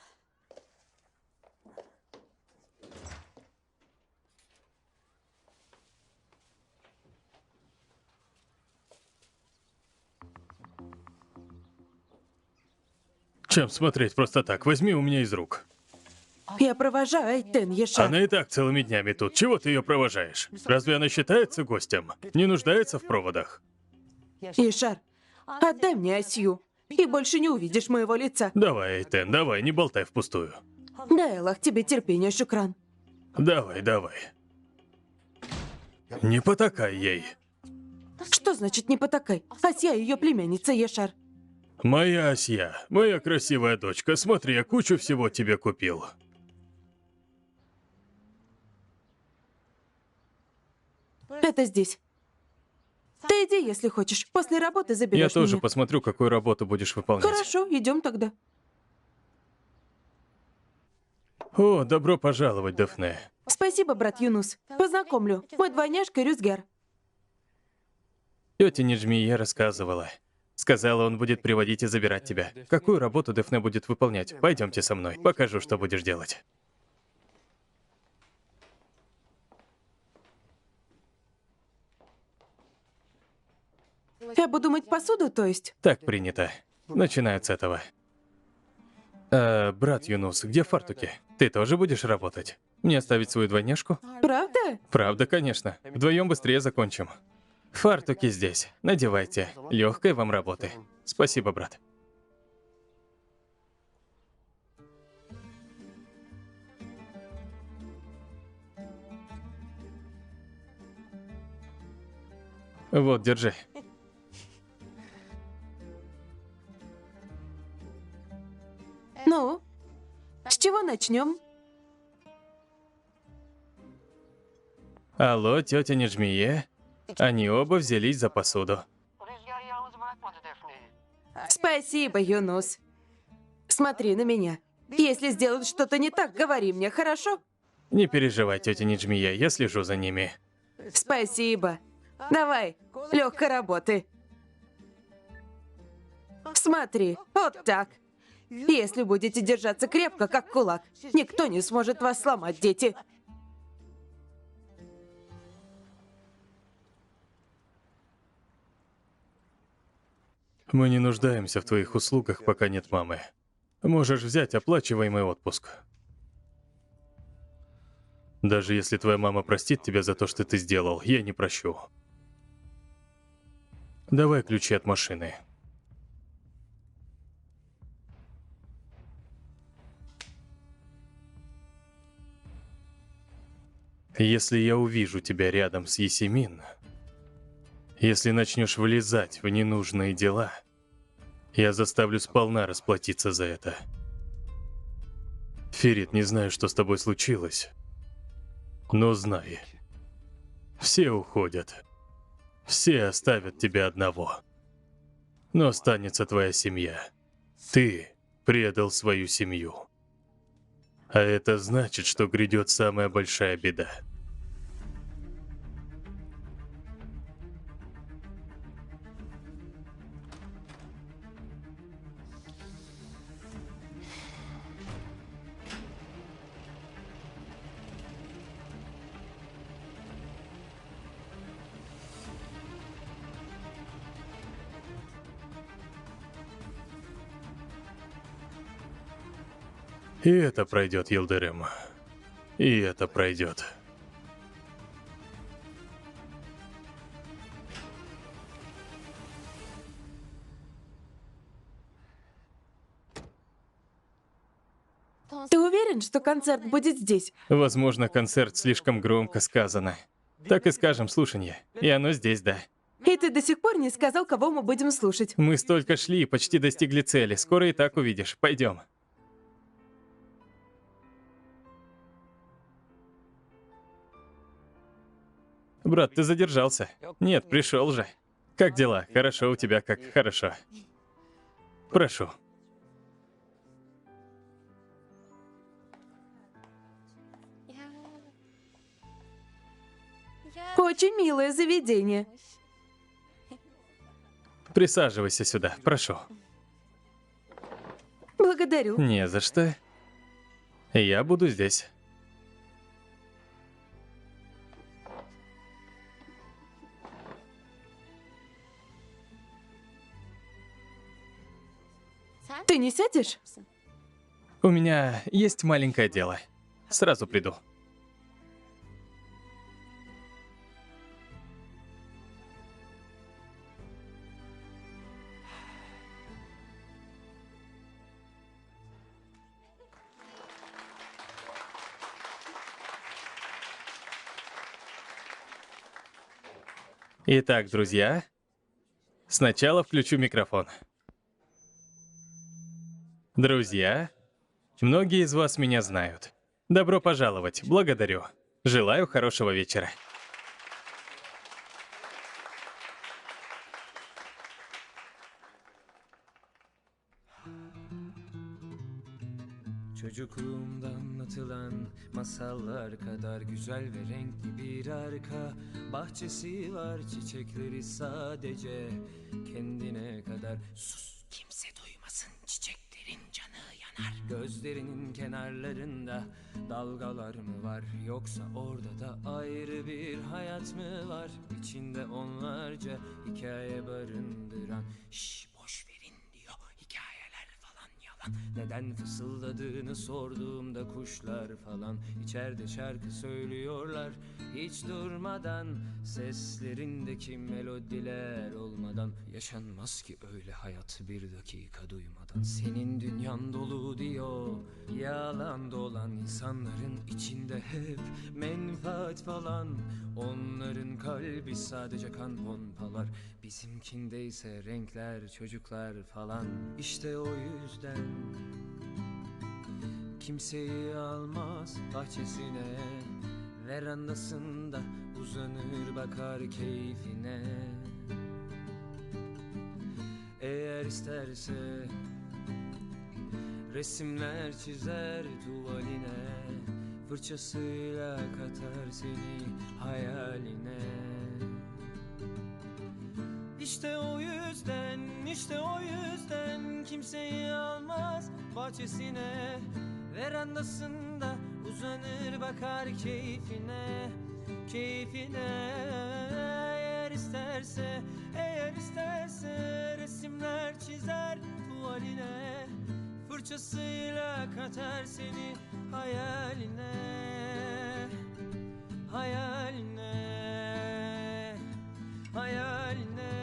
чем смотреть просто так. Возьми у меня из рук. Я провожаю Айтен, Ешар. Она и так целыми днями тут. Чего ты ее провожаешь? Разве она считается гостем? Не нуждается в проводах? Ешар, отдай мне Асью, и больше не увидишь моего лица. Давай, Эйтен, давай, не болтай впустую. Дай Аллах тебе терпения, Шукран. Давай, давай. Не потакай ей. Что значит не потакай? Асья ее племянница, Ешар. Моя Асья, моя красивая дочка, смотри, я кучу всего тебе купил. Это здесь. Ты иди, если хочешь. После работы заберешь Я тоже меня. посмотрю, какую работу будешь выполнять. Хорошо, идем тогда. О, добро пожаловать, Дафне. Спасибо, брат Юнус. Познакомлю. Мой двойняшка Рюзгер. Тетя Неджмия рассказывала. Сказала, он будет приводить и забирать тебя. Какую работу Дафне будет выполнять? Пойдемте со мной, покажу, что будешь делать. Я буду мыть посуду, то есть? Так принято. Начинают с этого. Брат Юнус, где фартуки? Ты тоже будешь работать? Мне оставить свою двойняшку? Правда? Правда, конечно. Вдвоем быстрее закончим. Фартуки здесь. Надевайте. Легкой вам работы. Спасибо, брат. Вот, держи. Ну, с чего начнем? Алло, тетя Неджмие. Они оба взялись за посуду. Спасибо, Юнус. Смотри на меня. Если сделают что-то не так, говори мне, хорошо? Не переживай, тетя Неджмия, я слежу за ними. Спасибо. Давай, легкой работы. Смотри, вот так. Если будете держаться крепко, как кулак, никто не сможет вас сломать, дети. Мы не нуждаемся в твоих услугах, пока нет мамы. Можешь взять оплачиваемый отпуск. Даже если твоя мама простит тебя за то, что ты сделал, я не прощу. Давай ключи от машины. Если я увижу тебя рядом с Есемин, если начнешь влезать в ненужные дела, я заставлю сполна расплатиться за это. Ферит, не знаю, что с тобой случилось, но знай, все уходят. Все оставят тебя одного. Но останется твоя семья. Ты предал свою семью. А это значит, что грядет самая большая беда. И это пройдет, Йылдырым. И это пройдет. Ты уверен, что концерт будет здесь? Возможно, концерт слишком громко сказано. Так и скажем, слушанье. И оно здесь, да. И ты до сих пор не сказал, кого мы будем слушать. Мы столько шли и почти достигли цели. Скоро и так увидишь. Пойдем. Брат, ты задержался. Нет, пришел же. Как дела? Хорошо у тебя, как хорошо. Прошу. Очень милое заведение. Присаживайся сюда, прошу. Благодарю. Не за что. Я буду здесь. Ты не сядешь? У меня есть маленькое дело. Сразу приду. Итак, друзья, сначала включу микрофон. Друзья, многие из вас меня знают. Добро пожаловать, благодарю. Желаю хорошего вечера. Çocukluğumda anlatılan masallar kadar güzel ve renkli bir arka bahçesi var, çiçekleri sadece kendine kadar. Sus, kimse duymasın, çiçeklerin canı yanar. Gözlerinin kenarlarında dalgalar mı var, yoksa orada da ayrı bir hayat mı var? İçinde onlarca hikaye barındıran. Şş, boş verin diyor, hikayeler falan yalan. Neden fısıldadığını sorduğumda kuşlar falan içeride şarkı söylüyorlar hiç durmadan. Seslerindeki melodiler olmadan yaşanmaz ki öyle hayat bir dakika duymadan. Senin dünyan dolu diyor yalan dolan insanların içinde hep menfaat falan. Onların kalbi sadece kan pompalar, bizimkinde ise renkler, çocuklar falan. İşte o yüzden kimseyi almaz bahçesine, verandasında uzanır bakar keyfine. Eğer isterse resimler çizer tuvaline, fırçasıyla katar seni hayaline. İşte o yüzden, işte o yüzden kimseyi almaz bahçesine, verandasında uzanır bakar keyfine, keyfine. Eğer isterse resimler çizer tuvaline, fırçasıyla katar seni hayaline, hayaline, hayaline.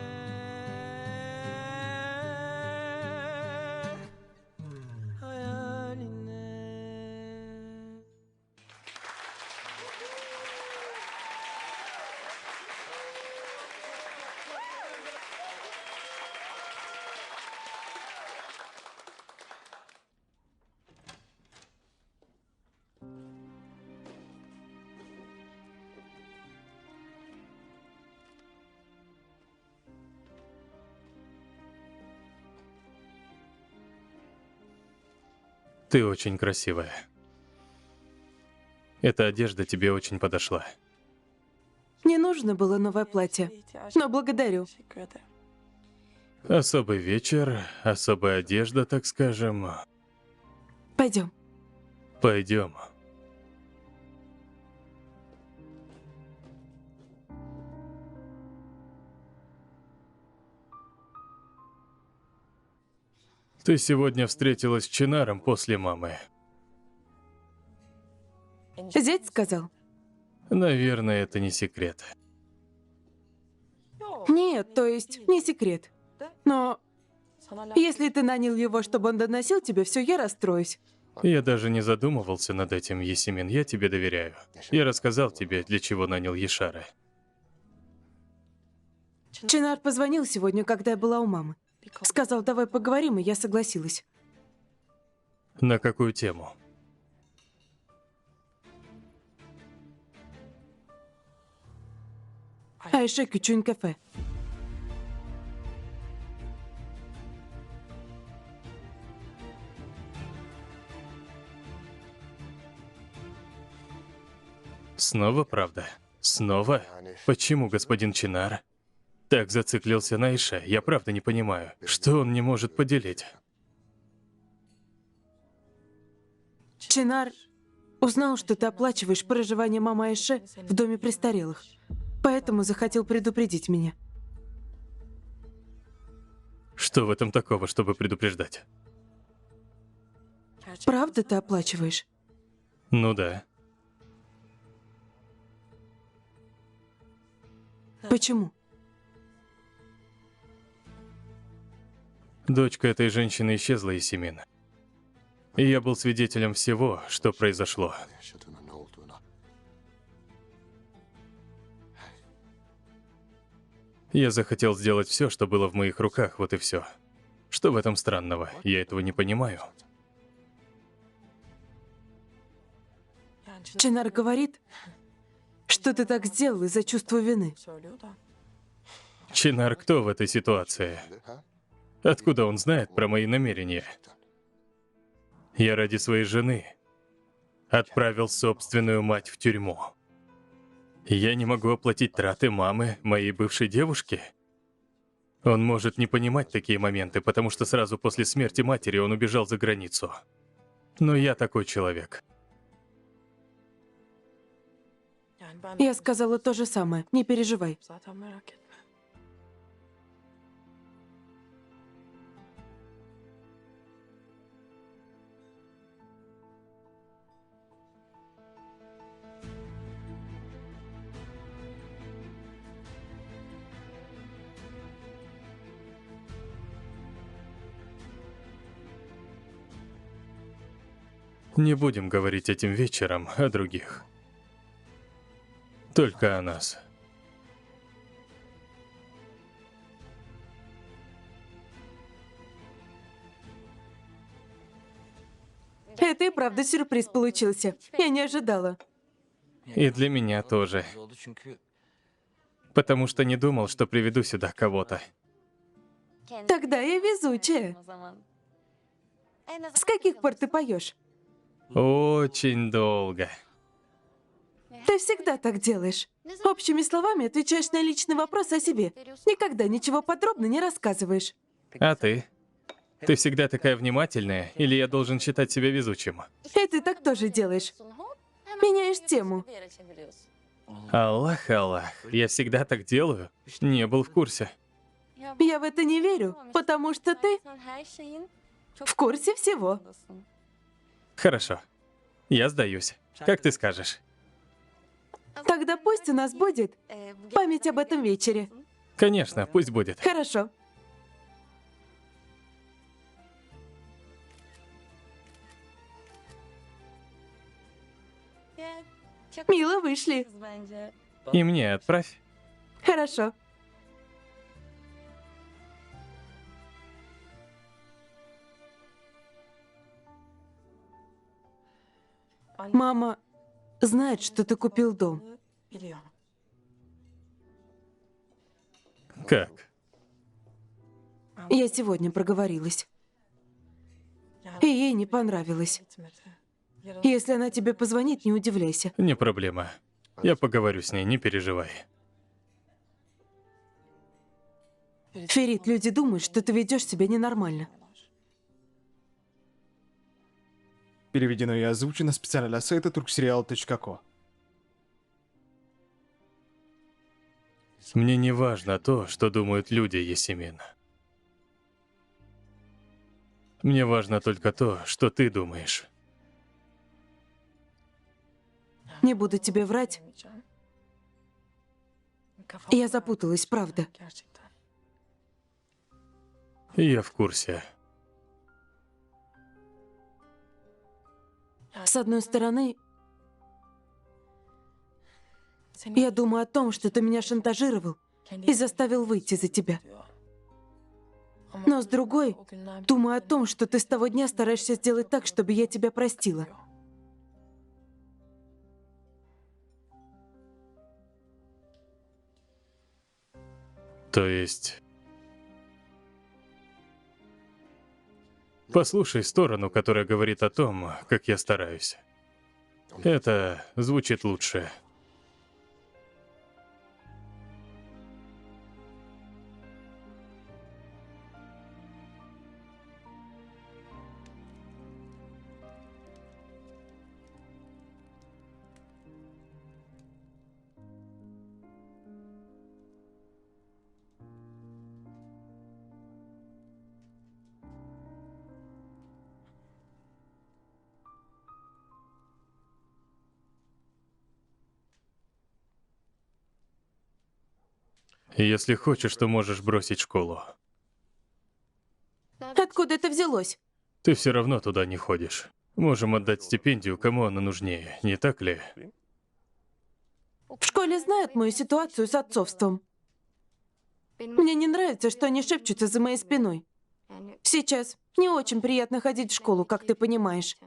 Ты очень красивая. Эта одежда тебе очень подошла. Не нужно было новое платье, но благодарю. Особый вечер, особая одежда, так скажем. Пойдем. Пойдем. Ты сегодня встретилась с Чинаром после мамы. Зять сказал. Наверное, это не секрет. Нет, то есть не секрет. Но если ты нанял его, чтобы он доносил тебе, все, я расстроюсь. Я даже не задумывался над этим, Есимин, я тебе доверяю. Я рассказал тебе, для чего нанял Ешара. Чинар позвонил сегодня, когда я была у мамы. Сказал, давай поговорим, и я согласилась. На какую тему? Айше Кючунь кафе. Снова правда? Снова? Почему господин Чинар так зациклился на Айше? Я правда не понимаю, что он не может поделить. Чинар узнал, что ты оплачиваешь проживание мамы Айше в доме престарелых. Поэтому захотел предупредить меня. Что в этом такого, чтобы предупреждать? Правда ты оплачиваешь? Ну да. Почему? Дочка этой женщины исчезла из Семена. И я был свидетелем всего, что произошло. Я захотел сделать все, что было в моих руках, вот и все. Что в этом странного? Я этого не понимаю. Чинар говорит, что ты так сделал из-за чувства вины. Чинар кто в этой ситуации? Откуда он знает про мои намерения? Я ради своей жены отправил собственную мать в тюрьму. Я не могу оплатить траты мамы моей бывшей девушки? Он может не понимать такие моменты, потому что сразу после смерти матери он убежал за границу. Но я такой человек. Я сказала то же самое, не переживай. Не будем говорить этим вечером о других. Только о нас. Это и правда сюрприз получился. Я не ожидала. И для меня тоже. Потому что не думал, что приведу сюда кого-то. Тогда я везучая. С каких пор ты поешь? Очень долго. Ты всегда так делаешь. Общими словами отвечаешь на личный вопрос о себе. Никогда ничего подробно не рассказываешь. А ты? Ты всегда такая внимательная, или я должен считать себя везучим? И ты так тоже делаешь. Меняешь тему. Аллах, Аллах, я всегда так делаю? Не был в курсе. Я в это не верю, потому что ты в курсе всего. Хорошо. Я сдаюсь. Как ты скажешь? Тогда пусть у нас будет память об этом вечере. Конечно, пусть будет. Хорошо. Мило вышли. И мне отправь. Хорошо. Мама знает, что ты купил дом. Как? Я сегодня проговорилась. И ей не понравилось. Если она тебе позвонит, не удивляйся. Не проблема. Я поговорю с ней, не переживай. Ферит, люди думают, что ты ведешь себя ненормально. Переведено и озвучено специально для сайта turkserial.co. Мне не важно то, что думают люди, Есемин. Мне важно только то, что ты думаешь. Не буду тебе врать. Я запуталась, правда. Я в курсе. С одной стороны, я думаю о том, что ты меня шантажировал и заставил выйти за тебя. Но с другой, думаю о том, что ты с того дня стараешься сделать так, чтобы я тебя простила. То есть... Послушай сторону, которая говорит о том, как я стараюсь. Это звучит лучше. Если хочешь, то можешь бросить школу. Откуда это взялось? Ты все равно туда не ходишь. Можем отдать стипендию, кому она нужнее, не так ли? В школе знают мою ситуацию с отцовством. Мне не нравится, что они шепчутся за моей спиной. Сейчас не очень приятно ходить в школу, как ты понимаешь.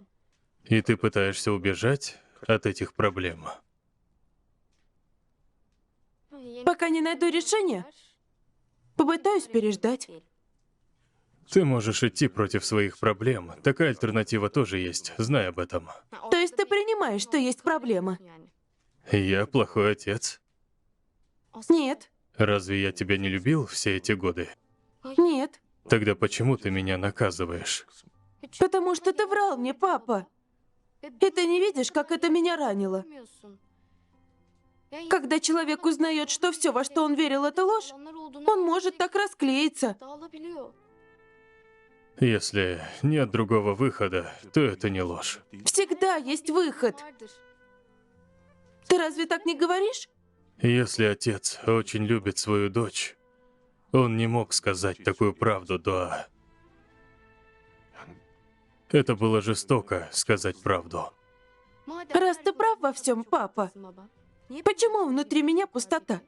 И ты пытаешься убежать от этих проблем. Пока не найду решения, попытаюсь переждать. Ты можешь идти против своих проблем. Такая альтернатива тоже есть, знай об этом. То есть ты принимаешь, что есть проблема? Я плохой отец. Нет, Разве я тебя не любил все эти годы? нет. Тогда почему ты меня наказываешь? Потому что ты врал мне, папа. И ты не видишь, как это меня ранило. Когда человек узнает, что все, во что он верил, это ложь, он может так расклеиться. Если нет другого выхода, то это не ложь. Всегда есть выход. Ты разве так не говоришь? Если отец очень любит свою дочь, он не мог сказать такую правду до... Это было жестоко, сказать правду. Раз ты прав во всем, папа, почему внутри меня пустота?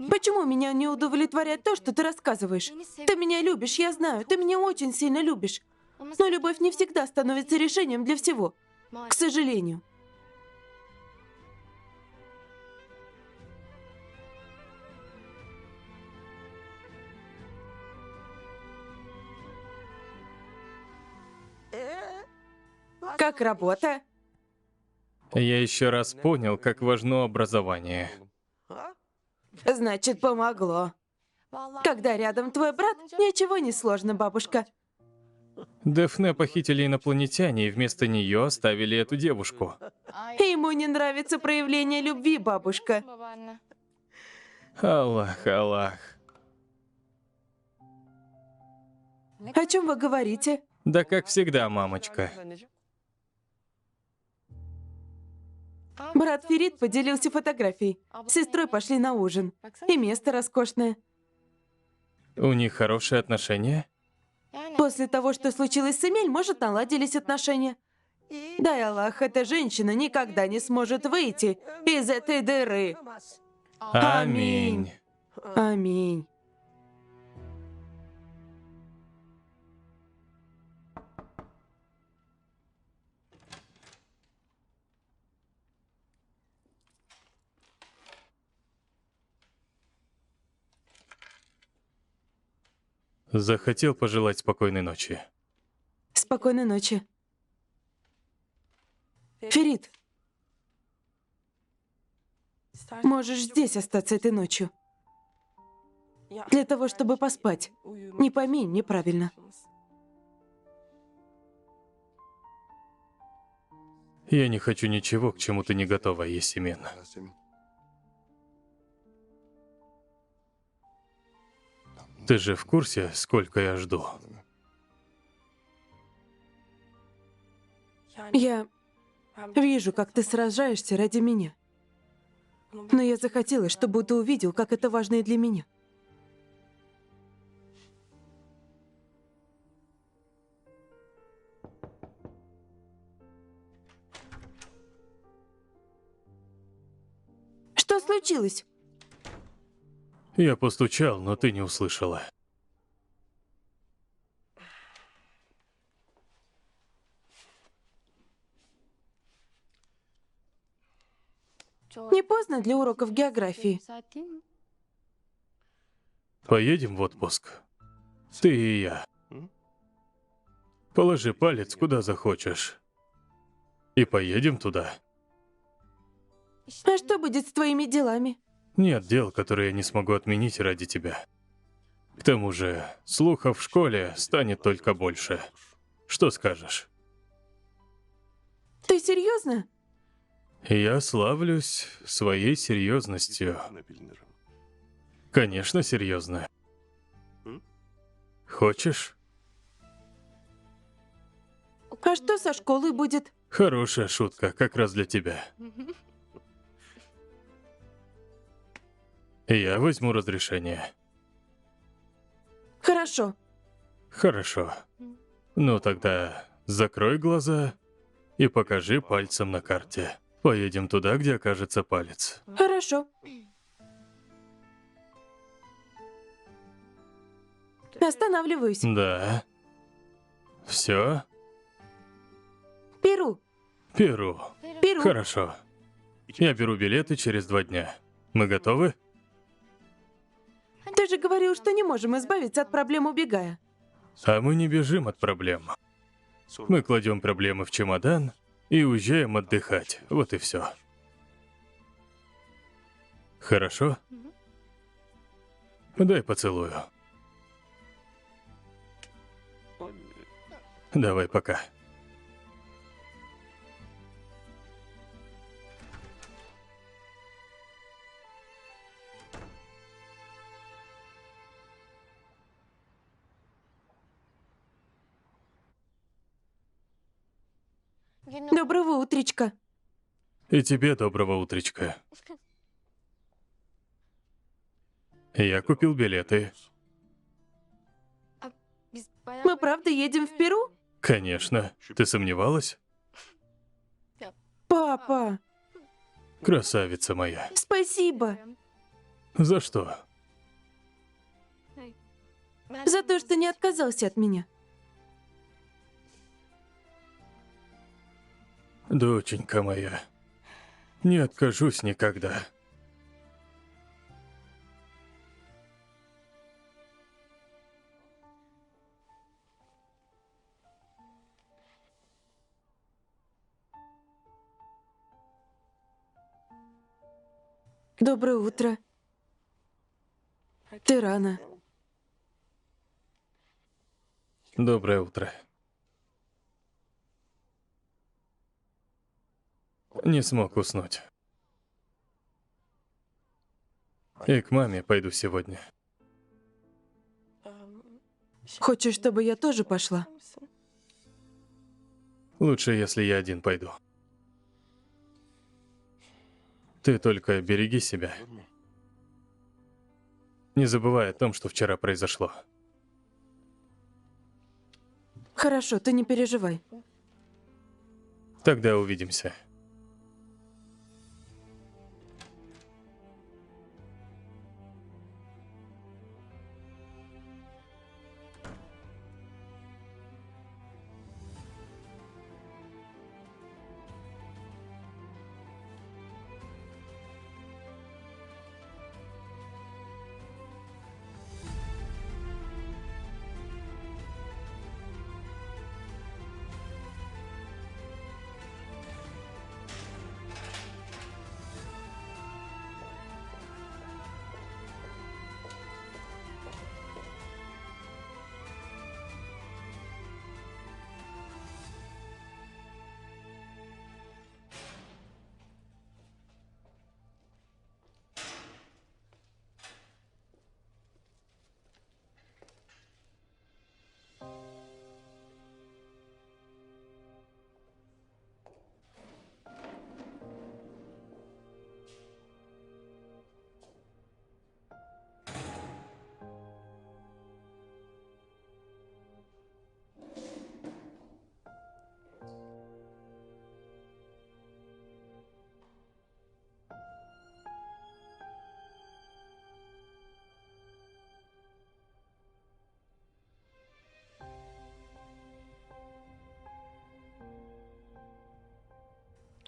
Почему меня не удовлетворяет то, что ты рассказываешь? Ты меня любишь, я знаю, ты меня очень сильно любишь. Но любовь не всегда становится решением для всего. К сожалению. Как работа? Я еще раз понял, как важно образование. Значит, помогло. Когда рядом твой брат, ничего не сложно, бабушка. Дэфне похитили инопланетяне и вместо нее оставили эту девушку. Ему не нравится проявление любви, бабушка. Аллах, Аллах. О чем вы говорите? Да как всегда, мамочка. Брат Ферид поделился фотографией. С сестрой пошли на ужин. И место роскошное. У них хорошие отношения? После того, что случилось с Эмиль, может, наладились отношения. Дай Аллах, эта женщина никогда не сможет выйти из этой дыры. Аминь. Аминь. Захотел пожелать спокойной ночи. Спокойной ночи. Ферид, можешь здесь остаться этой ночью. Для того, чтобы поспать. Не пойми неправильно. Я не хочу ничего, к чему ты не готова, Есимин. Ты же в курсе, сколько я жду? Я вижу, как ты сражаешься ради меня. Но я захотела, чтобы ты увидел, как это важно и для меня. Что случилось? Я постучал, но ты не услышала. Не поздно для уроков географии. Поедем в отпуск? Ты и я. Положи палец куда захочешь. И поедем туда. А что будет с твоими делами? Нет дел, которые я не смогу отменить ради тебя. К тому же, слухов в школе станет только больше. Что скажешь? Ты серьезно? Я славлюсь своей серьезностью. Конечно, серьезно. Хочешь? А что со школой будет? Хорошая шутка, как раз для тебя. Я возьму разрешение. Хорошо. Хорошо. Ну тогда закрой глаза и покажи пальцем на карте. Поедем туда, где окажется палец. Хорошо. Останавливаюсь. Да. Все? Перу. Перу. Перу. Хорошо. Я беру билеты через 2 дня. Мы готовы? Ты же говорил, что не можем избавиться от проблем, убегая. А мы не бежим от проблем. Мы кладем проблемы в чемодан и уезжаем отдыхать. Вот и все. Хорошо? Дай поцелую. Давай, пока. Доброго утречка. И тебе доброго утречка. Я купил билеты. Мы правда едем в Перу? Конечно. Ты сомневалась? Папа, Красавица моя. спасибо За что? за то, что не отказался от меня. Доченька моя. Не откажусь никогда. Доброе утро. Ты рано. Доброе утро. Не смог уснуть. И к маме пойду сегодня. Хочешь, чтобы я тоже пошла? Лучше, если я один пойду. Ты только береги себя. Не забывай о том, что вчера произошло. Хорошо, ты не переживай. Тогда увидимся.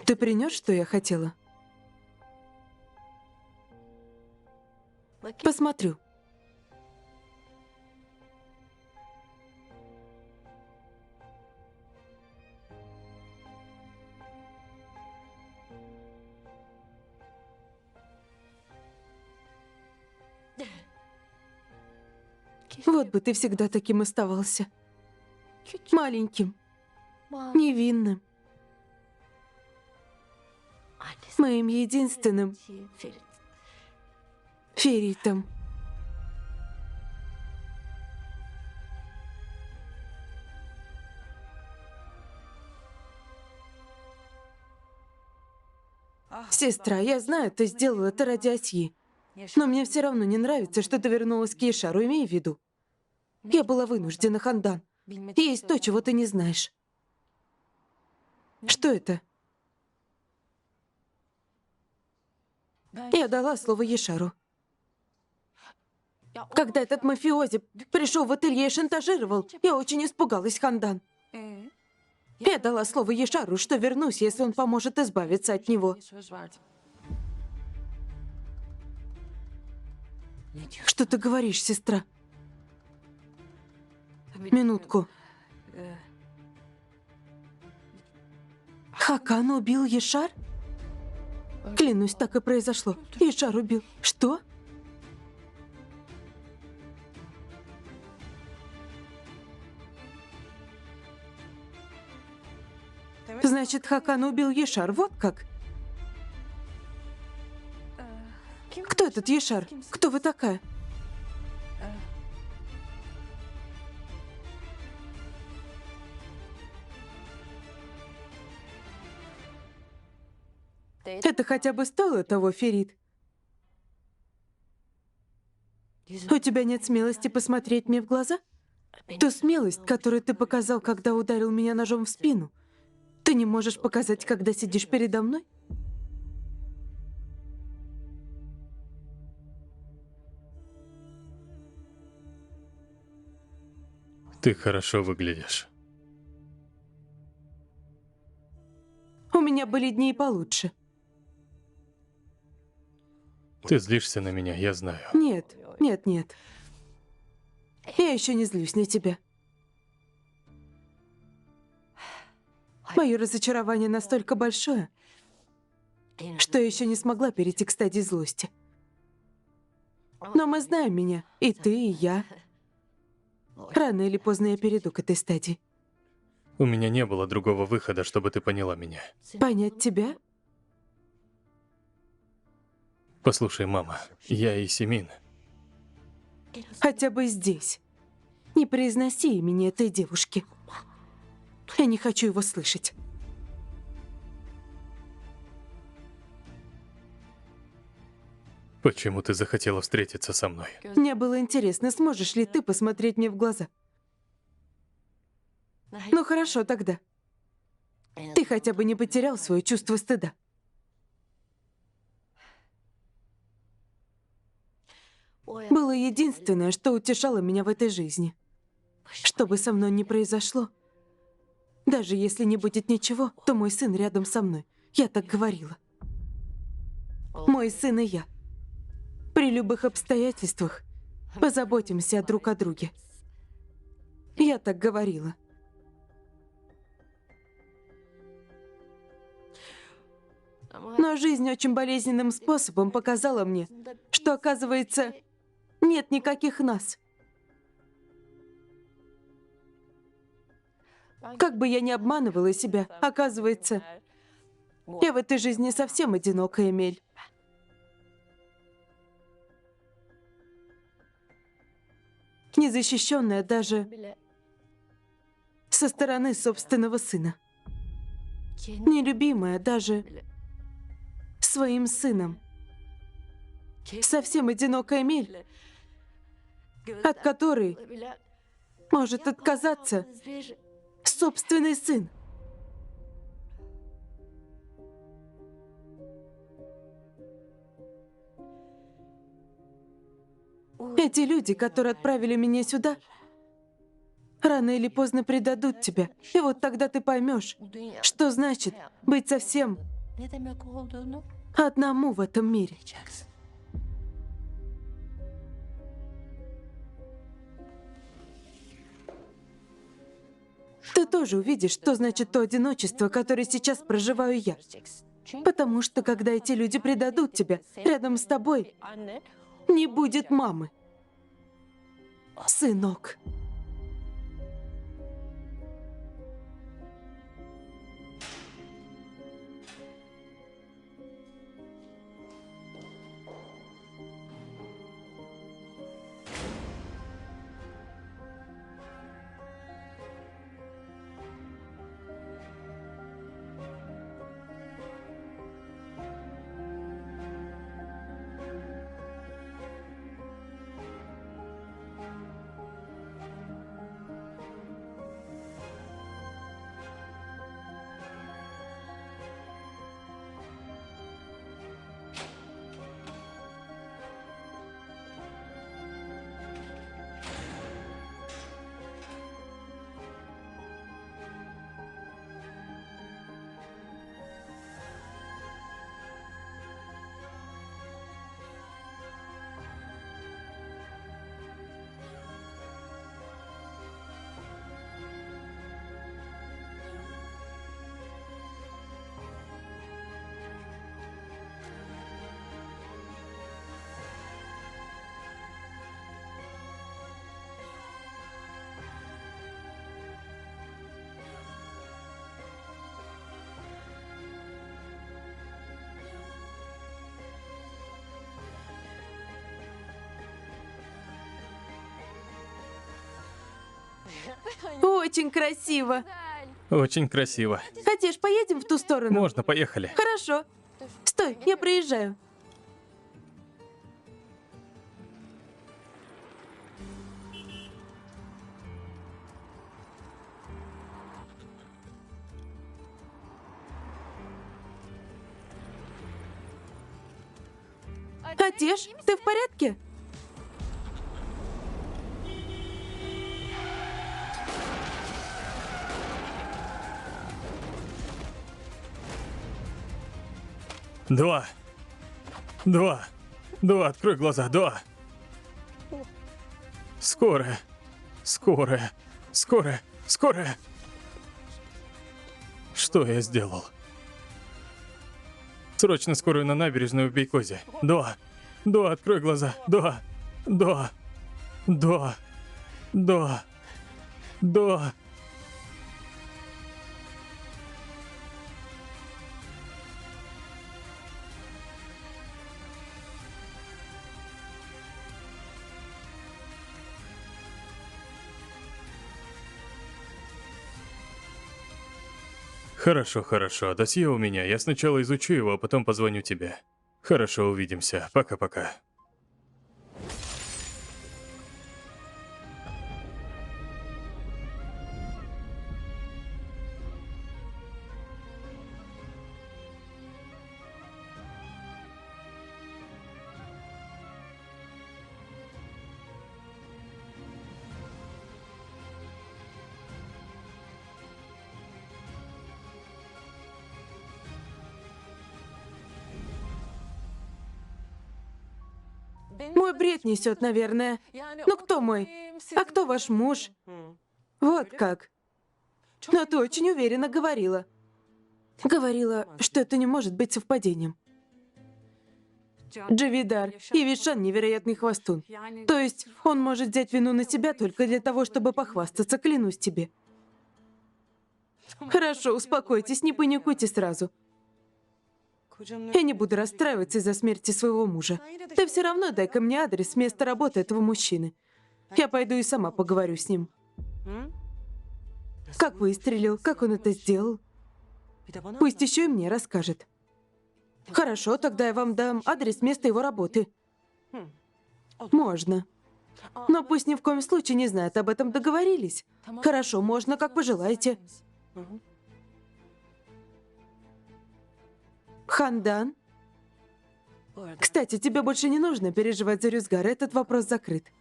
Ты принес, что я хотела? Посмотрю. Вот бы ты всегда таким оставался. Маленьким, невинным. Моим единственным Феритом. Сестра, я знаю, ты сделала это ради Асьи. Но мне все равно не нравится, что ты вернулась к Ешару, имей в виду. Я была вынуждена, Хандан. Есть то, чего ты не знаешь. Что это? Я дала слово Ешару. Когда этот мафиози пришел в ателье и шантажировал, я очень испугалась, Хандан. Я дала слово Ешару, что вернусь, если он поможет избавиться от него. Что ты говоришь, сестра? Минутку. Хакан убил Ешар? Клянусь, так и произошло. Ешар убил. Что? Значит, Хакан убил Ешар, вот как? Кто этот Ешар? Кто вы такая? Это хотя бы стоило того, Ферид? У тебя нет смелости посмотреть мне в глаза? Ту смелость, которую ты показал, когда ударил меня ножом в спину, ты не можешь показать, когда сидишь передо мной? Ты хорошо выглядишь. У меня были дни и получше. Ты злишься на меня, я знаю. Нет, нет, нет. Я еще не злюсь на тебя. Мое разочарование настолько большое, что я еще не смогла перейти к стадии злости. Но мы знаем меня, и ты, и я. Рано или поздно я перейду к этой стадии. У меня не было другого выхода, чтобы ты поняла меня. Понять тебя? Послушай, мама, я и Семин. Хотя бы здесь. Не произноси имени этой девушки. Я не хочу его слышать. Почему ты захотела встретиться со мной? Мне было интересно, сможешь ли ты посмотреть мне в глаза. Ну хорошо тогда. Ты хотя бы не потерял свое чувство стыда. Было единственное, что утешало меня в этой жизни. Что бы со мной ни произошло, даже если не будет ничего, то мой сын рядом со мной. Я так говорила. Мой сын и я. При любых обстоятельствах позаботимся друг о друге. Я так говорила. Но жизнь очень болезненным способом показала мне, что, оказывается, нет никаких нас. Как бы я ни обманывала себя, оказывается, я в этой жизни совсем одинокая, Эмель. Незащищенная даже со стороны собственного сына. Нелюбимая даже своим сыном. Совсем одинокая Эмель, от которой может отказаться собственный сын. Эти люди, которые отправили меня сюда, рано или поздно предадут тебя. И вот тогда ты поймешь, что значит быть совсем одному в этом мире. Ты тоже увидишь, что значит то одиночество, которое сейчас проживаю я. Потому что, когда эти люди предадут тебя, рядом с тобой не будет мамы. Сынок. Очень красиво. Очень красиво. Хотишь, поедем в ту сторону? Можно, поехали. Хорошо. Стой, я приезжаю. Атеш, ты в порядке? Два. Два. Два, открой глаза, два. Скорая. Скорая. Скорая. Скорая. Что я сделал? Срочно скорую на набережную в Бейкозе. Два. Два, открой глаза. Два. Два. Два. Два. Два. Хорошо, хорошо. Досье у меня. Я сначала изучу его, а потом позвоню тебе. Хорошо, увидимся. Пока-пока. Мой бред несет, наверное. Ну кто мой? А кто ваш муж? Вот как. Но ты очень уверенно говорила. Говорила, что это не может быть совпадением. Джавидар и Вишан невероятный хвостун. То есть он может взять вину на себя только для того, чтобы похвастаться, клянусь тебе. Хорошо, успокойтесь, не паникуйте сразу. Я не буду расстраиваться из-за смерти своего мужа. Ты все равно дай-ка мне адрес места работы этого мужчины. Я пойду и сама поговорю с ним. Как выстрелил, как он это сделал. Пусть еще и мне расскажет. Хорошо, тогда я вам дам адрес места его работы. Можно. Но пусть ни в коем случае не знает об этом, договорились. Хорошо, можно, как пожелаете. Хандан? Кстати, тебе больше не нужно переживать за Рюзгар, этот вопрос закрыт.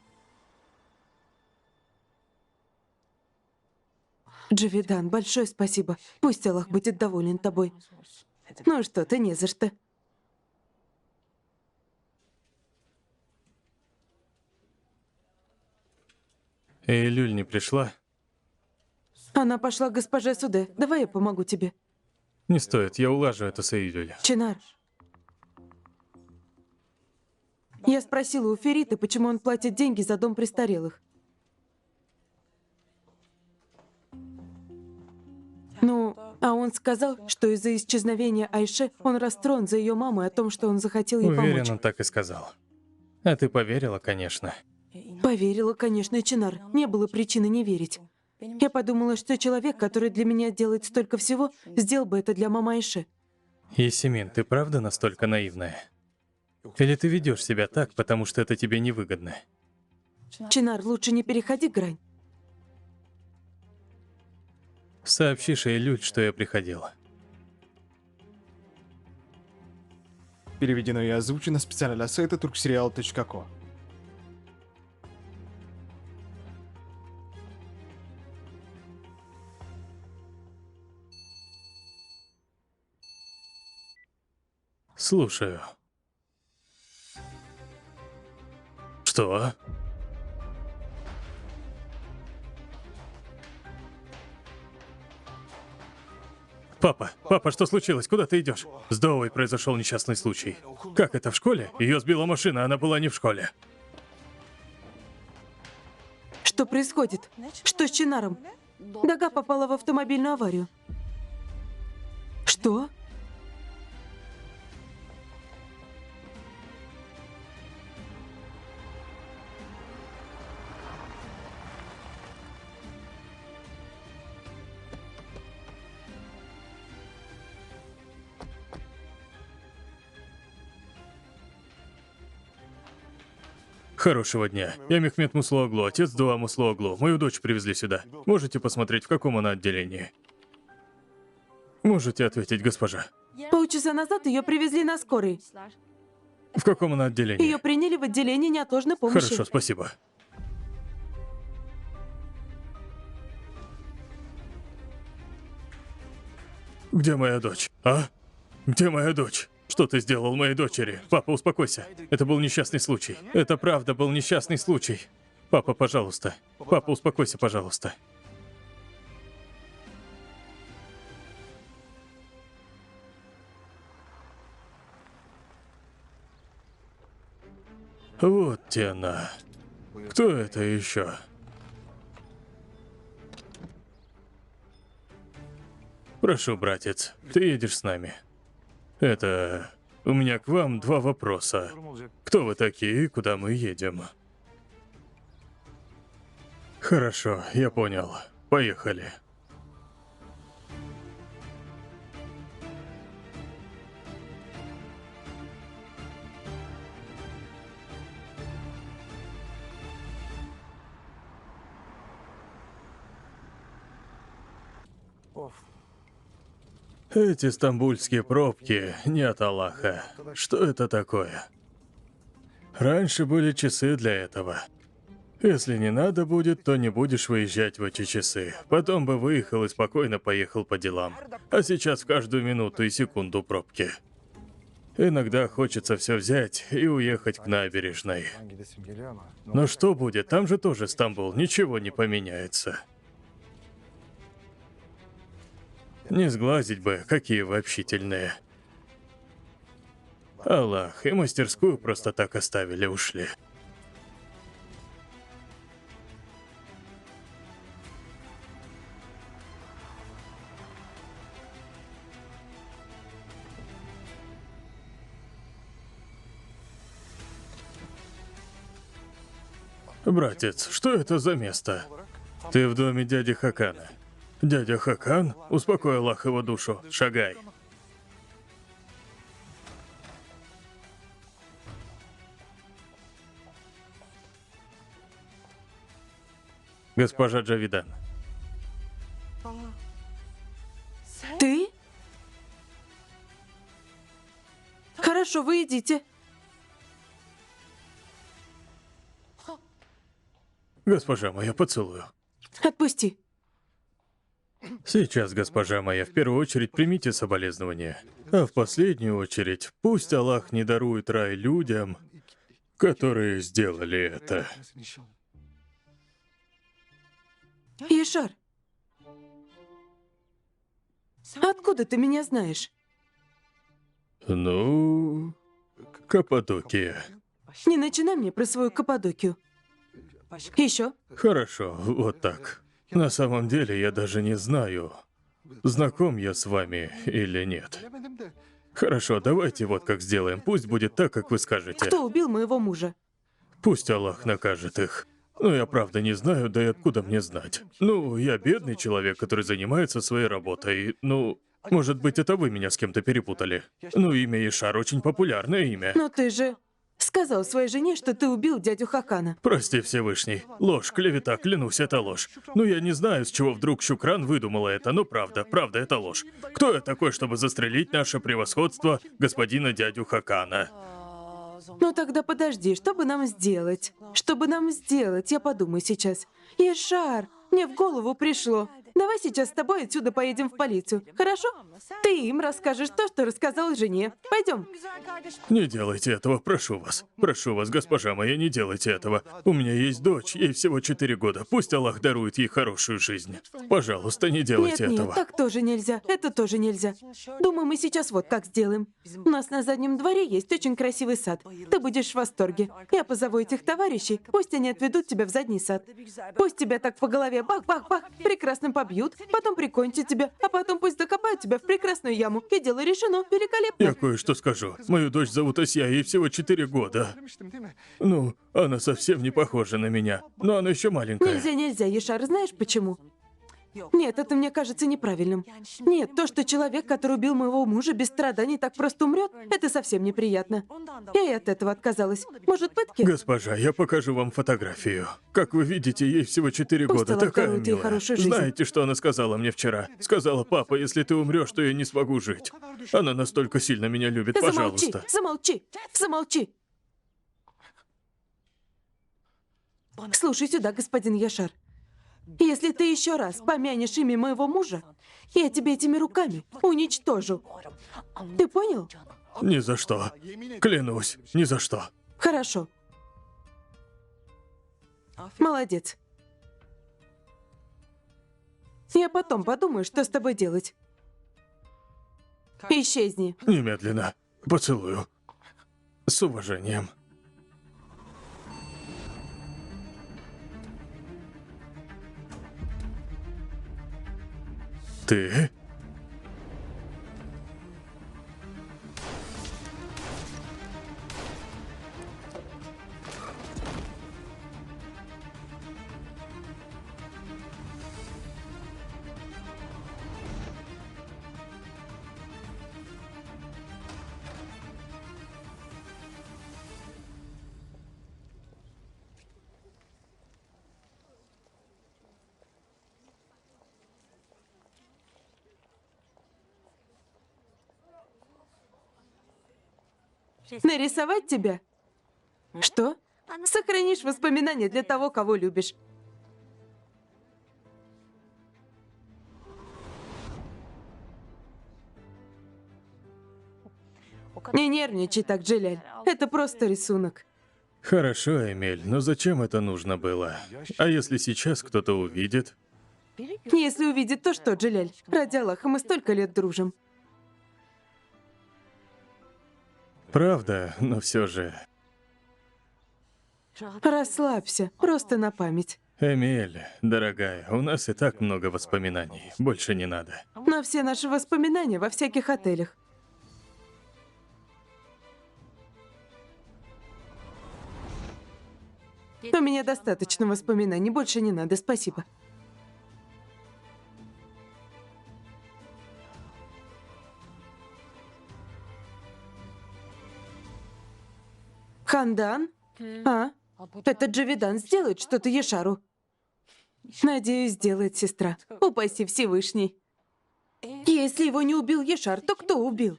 Джавидан, большое спасибо. Пусть Аллах будет доволен тобой. Ну что ты, не за что. Эйлюль не пришла? Она пошла к госпоже Суде. Давай я помогу тебе. Не стоит, я улажу это с Эйлюль. Чинар. Я спросила у Фериты, почему он платит деньги за дом престарелых. Ну, а он сказал, что из-за исчезновения Айше он расстроен за ее маму и о том, что он захотел ей Уверен, помочь. он так и сказал. А ты поверила, конечно. Поверила, конечно, Чинар. Не было причины не верить. Я подумала, что человек, который для меня делает столько всего, сделал бы это для мамы Айши. Есемин, ты правда настолько наивная? Или ты ведешь себя так, потому что это тебе невыгодно? Чинар, лучше не переходи грань. Сообщи Эйлюль, что я приходила. Переведено и озвучено специально для сайта turkserial.co. Слушаю. Что? Папа, что случилось? Куда ты идешь? С Доуэй произошел несчастный случай. Как это, в школе? Ее сбила машина, она была не в школе. Что происходит? Что с Чинаром? Дага попала в автомобильную аварию. Что? Хорошего дня. Я Мехмед Муслооглу, отец Дуа Муслооглу. Мою дочь привезли сюда. Можете посмотреть, в каком она отделении? Можете ответить, госпожа. Полчаса назад ее привезли на скорой. В каком она отделении? Ее приняли в отделении неотложной помощи. Хорошо, спасибо. Где моя дочь? А? Где моя дочь? Что ты сделал моей дочери? Папа, успокойся. Это был несчастный случай. Это правда был несчастный случай. Папа, пожалуйста. Папа, успокойся, пожалуйста. Вот те она. Кто это еще? Прошу, братец, ты едешь с нами. Это... У меня к вам два вопроса. Кто вы такие и куда мы едем? Хорошо, я понял. Поехали. Эти стамбульские пробки не от Аллаха. Что это такое? Раньше были часы для этого. Если не надо будет, то не будешь выезжать в эти часы. Потом бы выехал и спокойно поехал по делам. А сейчас в каждую минуту и секунду пробки. Иногда хочется все взять и уехать к набережной. Но что будет? Там же тоже Стамбул, ничего не поменяется. Не сглазить бы, какие вы общительные. Аллах, и мастерскую просто так оставили, ушли. Братец, что это за место? Ты в доме дяди Хакана. Дядя Хакан? Успокой, Аллах, его душу. Шагай. Госпожа Джавидан. Ты? Хорошо, вы идите. Госпожа моя, поцелую. Отпусти. Сейчас, госпожа моя, в первую очередь примите соболезнования. А в последнюю очередь, пусть Аллах не дарует рай людям, которые сделали это. Ишар, откуда ты меня знаешь? Ну, Каппадокия. Не начинай мне про свою Каппадокию. Еще? Хорошо, вот так. На самом деле, я даже не знаю, знаком я с вами или нет. Хорошо, давайте вот как сделаем. Пусть будет так, как вы скажете. Кто убил моего мужа? Пусть Аллах накажет их. Но я правда не знаю, да и откуда мне знать. Ну, я бедный человек, который занимается своей работой. Ну, может быть, это вы меня с кем-то перепутали. Ну, имя Ишар очень популярное имя. Но ты же сказал своей жене, что ты убил дядю Хакана. Прости, Всевышний. Ложь, клевета, клянусь, это ложь. Ну, я не знаю, с чего вдруг Шукран выдумала это, но правда, это ложь. Кто я такой, чтобы застрелить наше превосходство господина дядю Хакана? Ну тогда подожди, что бы нам сделать? Что бы нам сделать? Я подумаю сейчас. Ишар, мне в голову пришло. Давай сейчас с тобой отсюда поедем в полицию, хорошо? Ты им расскажешь то, что рассказал жене. Пойдем. Не делайте этого, прошу вас. Прошу вас, госпожа моя, не делайте этого. У меня есть дочь, ей всего 4 года. Пусть Аллах дарует ей хорошую жизнь. Пожалуйста, не делайте Нет, этого. так тоже нельзя. Это тоже нельзя. Думаю, мы сейчас вот как сделаем. У нас на заднем дворе есть очень красивый сад. Ты будешь в восторге. Я позову этих товарищей, пусть они отведут тебя в задний сад. Пусть тебя так по голове бах-бах-бах прекрасно побьют, потом прикончат тебя, а потом пусть закопают тебя в прекрасную яму. И дело решено. Великолепно. Я кое-что скажу. Мою дочь зовут Асья, ей всего 4 года. Ну, она совсем не похожа на меня, но она еще маленькая. Нельзя, Ешар, знаешь почему? Нет, это мне кажется неправильным. Нет, то, что человек, который убил моего мужа, без страданий так просто умрет, это совсем неприятно. Я и от этого отказалась. Может, пытки? Госпожа, я покажу вам фотографию. Как вы видите, ей всего 4 Пусть года, Аллах такая дарует ей милая. хорошую жизнь. Знаете, что она сказала мне вчера? Сказала: папа, если ты умрешь, то я не смогу жить. Она настолько сильно меня любит, Замолчи, пожалуйста. замолчи, замолчи. Слушай сюда, господин Яшар. Если ты еще раз помянешь имя моего мужа, я тебя этими руками уничтожу. Ты понял? Ни за что. Клянусь, ни за что. Хорошо. Молодец. Я потом подумаю, что с тобой делать. Исчезни. Немедленно. Поцелую. С уважением. Ты? Нарисовать тебя? Что? Сохранишь воспоминания для того, кого любишь. Не нервничай так, Джиляль. Это просто рисунок. Хорошо, Эмиль, но зачем это нужно было? А если сейчас кто-то увидит? Если увидит, то что, Джиляль? Ради Аллаха, мы столько лет дружим. Правда, но все же. Расслабься, просто на память. Эмиль, дорогая, у нас и так много воспоминаний. Больше не надо. Но все наши воспоминания во всяких отелях. У меня достаточно воспоминаний, больше не надо, спасибо. Хандан? А? Это Джавидан сделает что-то Ешару. Надеюсь, сделает сестра. Упаси Всевышний. Если его не убил Ешар, то кто убил?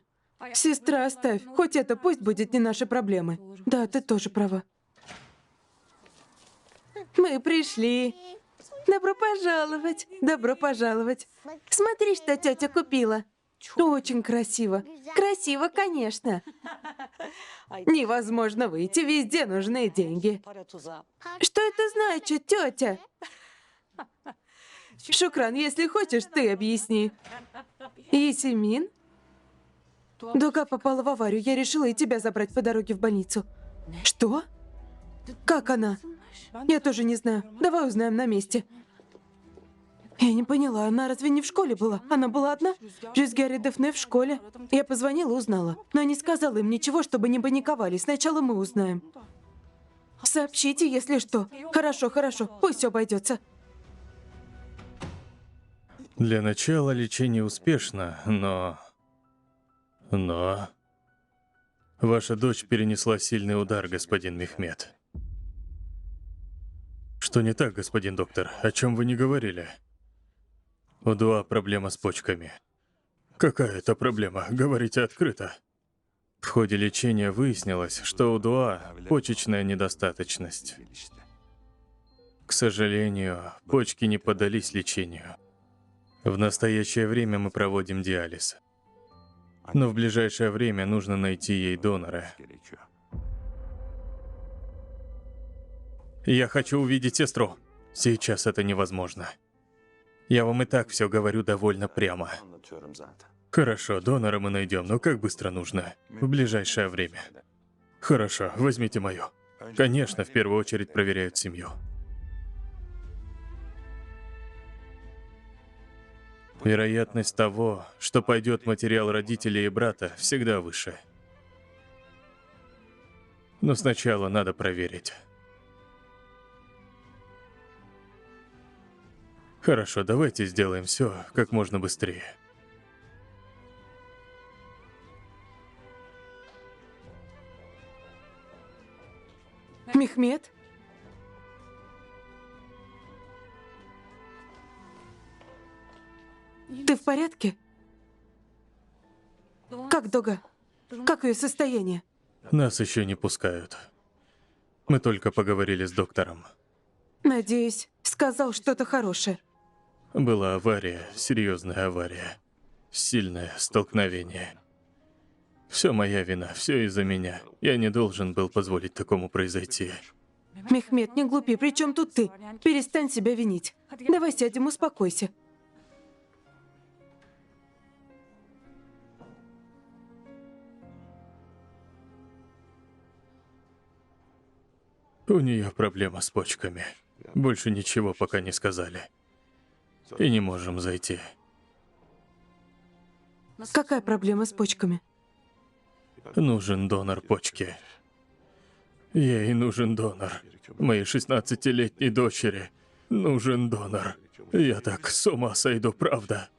Сестра, оставь. Хоть это пусть будет не наши проблемы. Да, ты тоже права. Мы пришли. Добро пожаловать. Добро пожаловать. Смотри, что тетя купила. Очень красиво. Красиво, конечно. Невозможно выйти, везде нужны деньги. Что это значит, тетя? Шукран, если хочешь, ты объясни. Есемин? Дуга попала в аварию. Я решила и тебя забрать по дороге в больницу. Что? Как она? Я тоже не знаю. Давай узнаем на месте. Я не поняла, она разве не в школе была? Она была одна? Жизгяр и Дефне в школе. Я позвонила, узнала. Но не сказала им ничего, чтобы не паниковали. Сначала мы узнаем. Сообщите, если что. Хорошо, хорошо. Пусть все обойдется. Для начала лечение успешно, но... Ваша дочь перенесла сильный удар, господин Мехмед. Что не так, господин доктор? О чем вы не говорили? У Дуа проблема с почками. Какая это проблема? Говорите открыто. В ходе лечения выяснилось, что у Дуа почечная недостаточность. К сожалению, почки не поддались лечению. В настоящее время мы проводим диализ. Но в ближайшее время нужно найти ей донора. Я хочу увидеть сестру. Сейчас это невозможно. Я вам и так все говорю довольно прямо. Хорошо, донора мы найдем, но как быстро нужно? В ближайшее время. Хорошо, возьмите мою. Конечно, в первую очередь проверяют семью. Вероятность того, что пойдет материал родителей и брата, всегда выше. Но сначала надо проверить. Хорошо, давайте сделаем все как можно быстрее. Мехмед? Ты в порядке? Как Дога? Как ее состояние? Нас еще не пускают. Мы только поговорили с доктором. Надеюсь, сказал что-то хорошее. Была авария, серьезная авария. Сильное столкновение. Все моя вина, все из-за меня. Я не должен был позволить такому произойти. Мехмед, не глупи, при чем тут ты? Перестань себя винить. Давай сядем, успокойся. У нее проблема с почками. Больше ничего пока не сказали. И не можем зайти. Какая проблема с почками? Нужен донор почки. Ей нужен донор. Моей 16-летней дочери нужен донор. Я так с ума сойду, правда.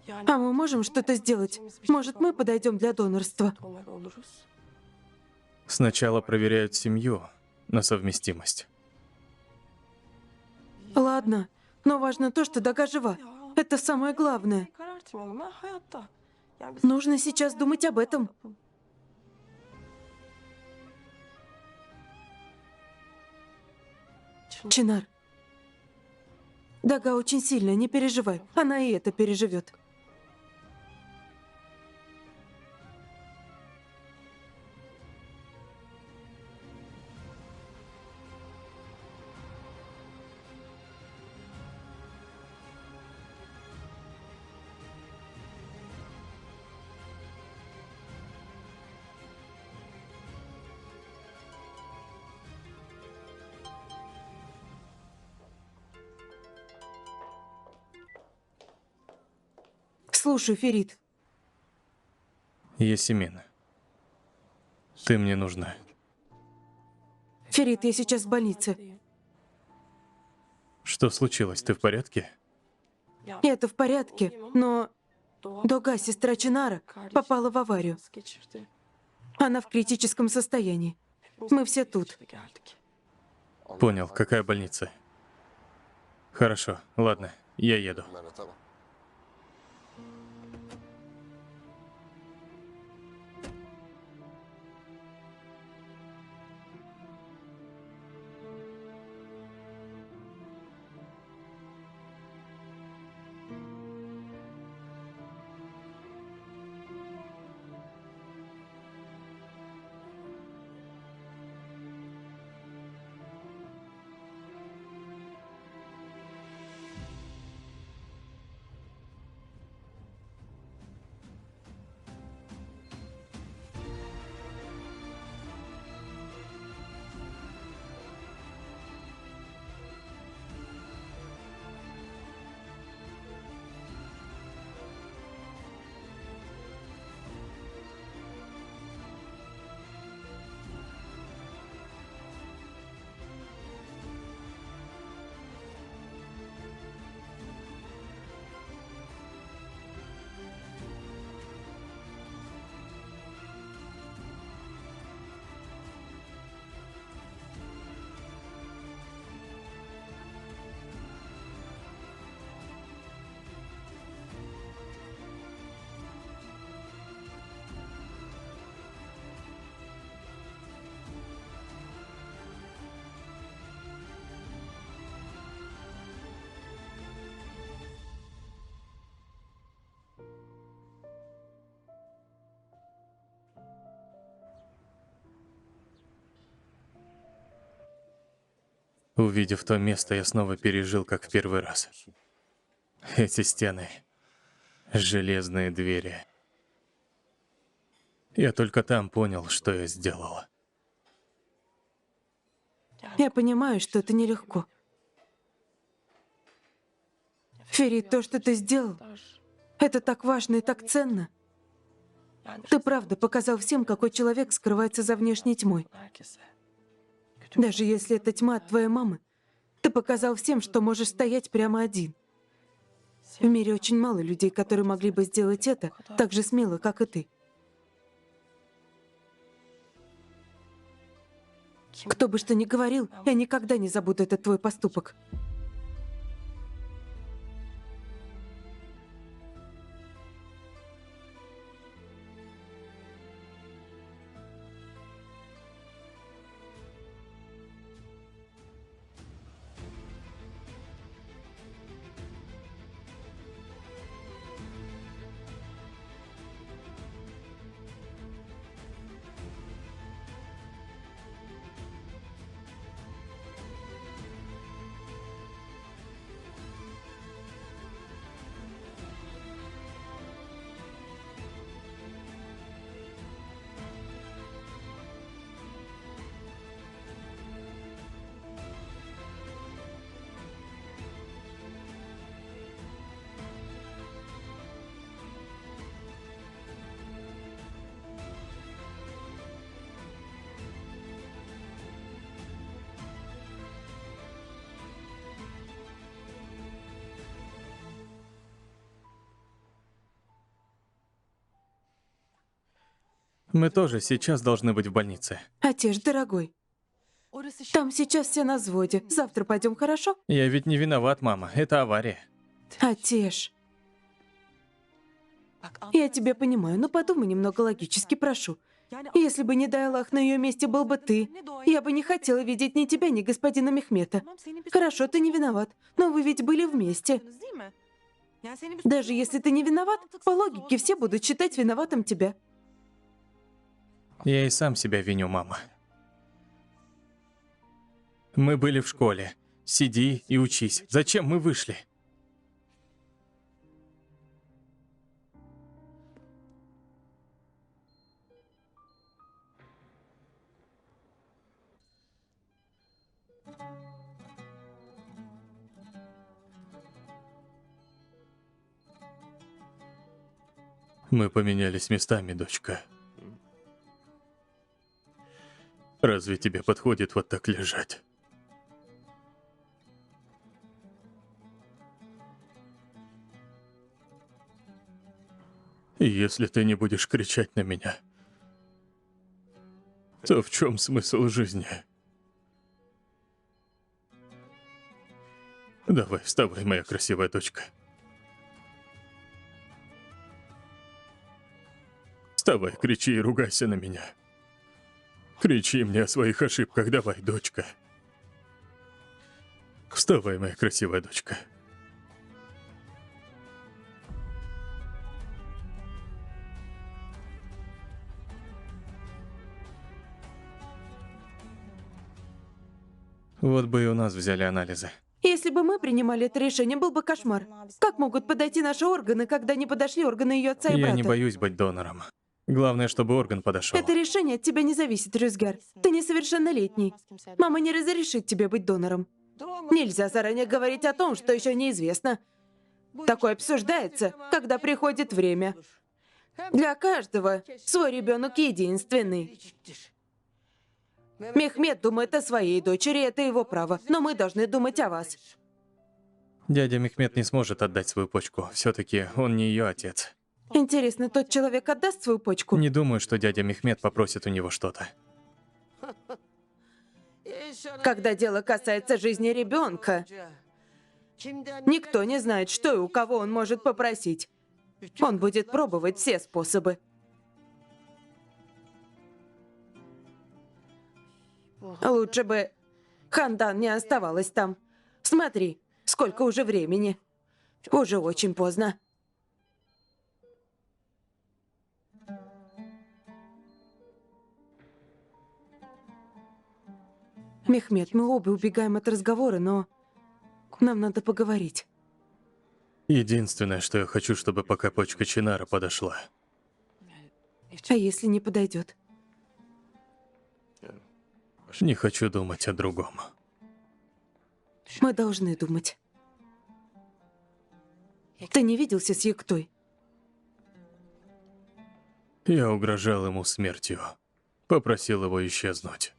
А мы можем что-то сделать? Может, мы подойдем для донорства? Сначала проверяют семью на совместимость. Ладно, но важно то, что Дага жива. Это самое главное. Нужно сейчас думать об этом. Чинар. Дага очень сильная, не переживай. Она и это переживет. Слушай, Ферид, Ясемин, ты мне нужна. Ферид, я сейчас в больнице. Что случилось? Ты в порядке? Это в порядке, но Дога, сестра Чинара, попала в аварию. Она в критическом состоянии. Мы все тут. Понял, какая больница? Хорошо, ладно, я еду. Увидев то место, я снова пережил, как в первый раз. Эти стены, железные двери. Я только там понял, что я сделал. Я понимаю, что это нелегко. Ферид, то, что ты сделал, это так важно и так ценно. Ты правда показал всем, какой человек скрывается за внешней тьмой. Даже если это тьма от твоей мамы, Ты показал всем, что можешь стоять прямо один. В мире очень мало людей, которые могли бы сделать это так же смело, как и ты. Кто бы что ни говорил, я никогда не забуду этот твой поступок. Мы тоже сейчас должны быть в больнице. Отец, дорогой, там сейчас все на взводе. Завтра пойдем, хорошо? Я ведь не виноват, мама. Это авария. Отец, я тебя понимаю, но подумай немного логически, прошу. Если бы, не дай Аллах, на ее месте был бы ты, я бы не хотела видеть ни тебя, ни господина Мехмета. Хорошо, ты не виноват, но вы ведь были вместе. Даже если ты не виноват, по логике все будут считать виноватым тебя. Я и сам себя виню, мама. Мы были в школе. Сиди и учись. Зачем мы вышли? Мы поменялись местами, дочка. Разве тебе подходит вот так лежать? Если ты не будешь кричать на меня, то в чем смысл жизни? Давай, вставай, моя красивая дочка. Вставай, кричи и ругайся на меня. Кричи мне о своих ошибках, давай, дочка. Вставай, моя красивая дочка. Вот бы и у нас взяли анализы. Если бы мы принимали это решение, был бы кошмар. Как могут подойти наши органы, когда не подошли органы ее отца и брата? Я не боюсь быть донором. Главное, чтобы орган подошел. Это решение от тебя не зависит, Рюзгар. Ты несовершеннолетний. Мама не разрешит тебе быть донором. Нельзя заранее говорить о том, что еще неизвестно. Такое обсуждается, когда приходит время. Для каждого свой ребенок единственный. Мехмед думает о своей дочери, это его право. Но мы должны думать о вас. Дядя Мехмед не сможет отдать свою почку. Все-таки он не ее отец. Интересно, тот человек отдаст свою почку? Не думаю, что дядя Мехмед попросит у него что-то. Когда дело касается жизни ребенка, никто не знает, что и у кого он может попросить. Он будет пробовать все способы. Лучше бы Хандан не оставалась там. Смотри, сколько уже времени. Уже очень поздно. Мехмед, мы оба убегаем от разговора, но нам надо поговорить. Единственное, что я хочу, чтобы пока почка Чинара подошла. А если не подойдет? Не хочу думать о другом. Мы должны думать. Ты не виделся с Яктой? Я угрожал ему смертью. Попросил его исчезнуть.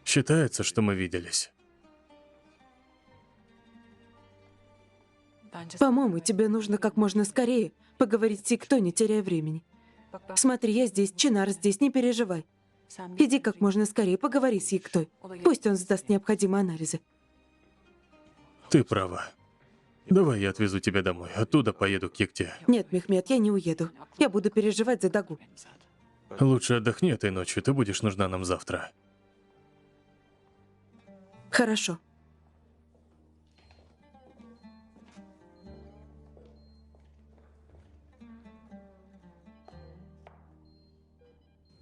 Считается, что мы виделись. По-моему, тебе нужно как можно скорее поговорить с Икто, не теряя времени. Смотри, я здесь, Чинар здесь, не переживай. Иди как можно скорее, поговори с Иктой. Пусть он сдаст необходимые анализы. Ты права. Давай я отвезу тебя домой. Оттуда поеду к Екте. Нет, Мехмед, я не уеду. Я буду переживать за Дагу. Лучше отдохни этой ночью, ты будешь нужна нам завтра. Хорошо.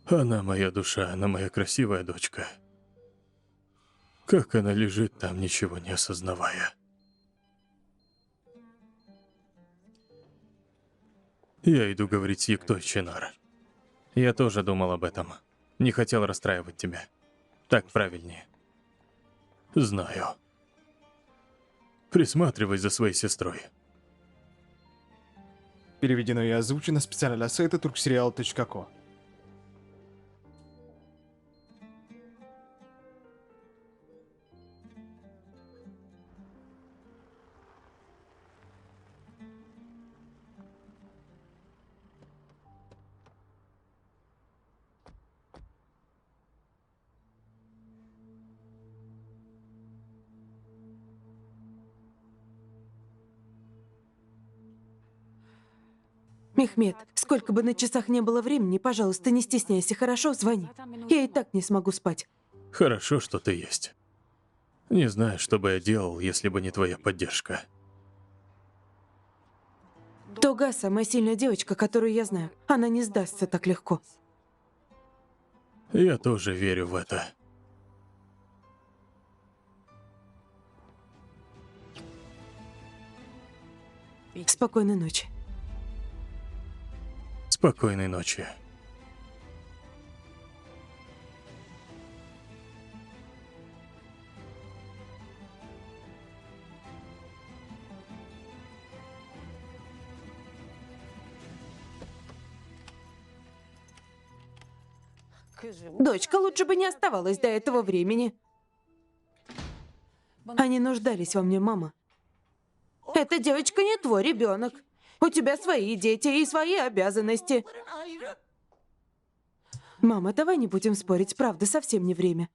Она моя душа, она моя красивая дочка. Как она лежит там, ничего не осознавая. Я иду говорить с Ектой, Чинар. Я тоже думал об этом. Не хотел расстраивать тебя. Так правильнее. Знаю. Присматривай за своей сестрой. Переведено и озвучено специально для сайта turkserial.co. Мехмед, сколько бы на часах не было времени, пожалуйста, не стесняйся, хорошо? Звони. Я и так не смогу спать. Хорошо, что ты есть. Не знаю, что бы я делал, если бы не твоя поддержка. Тога самая сильная девочка, которую я знаю. Она не сдастся так легко. Я тоже верю в это. Спокойной ночи. Спокойной ночи. Дочка лучше бы не оставалась до этого времени. Они нуждались во мне, мама. Эта девочка не твой ребенок. У тебя свои дети и свои обязанности. Мама, давай не будем спорить, правда, совсем не время.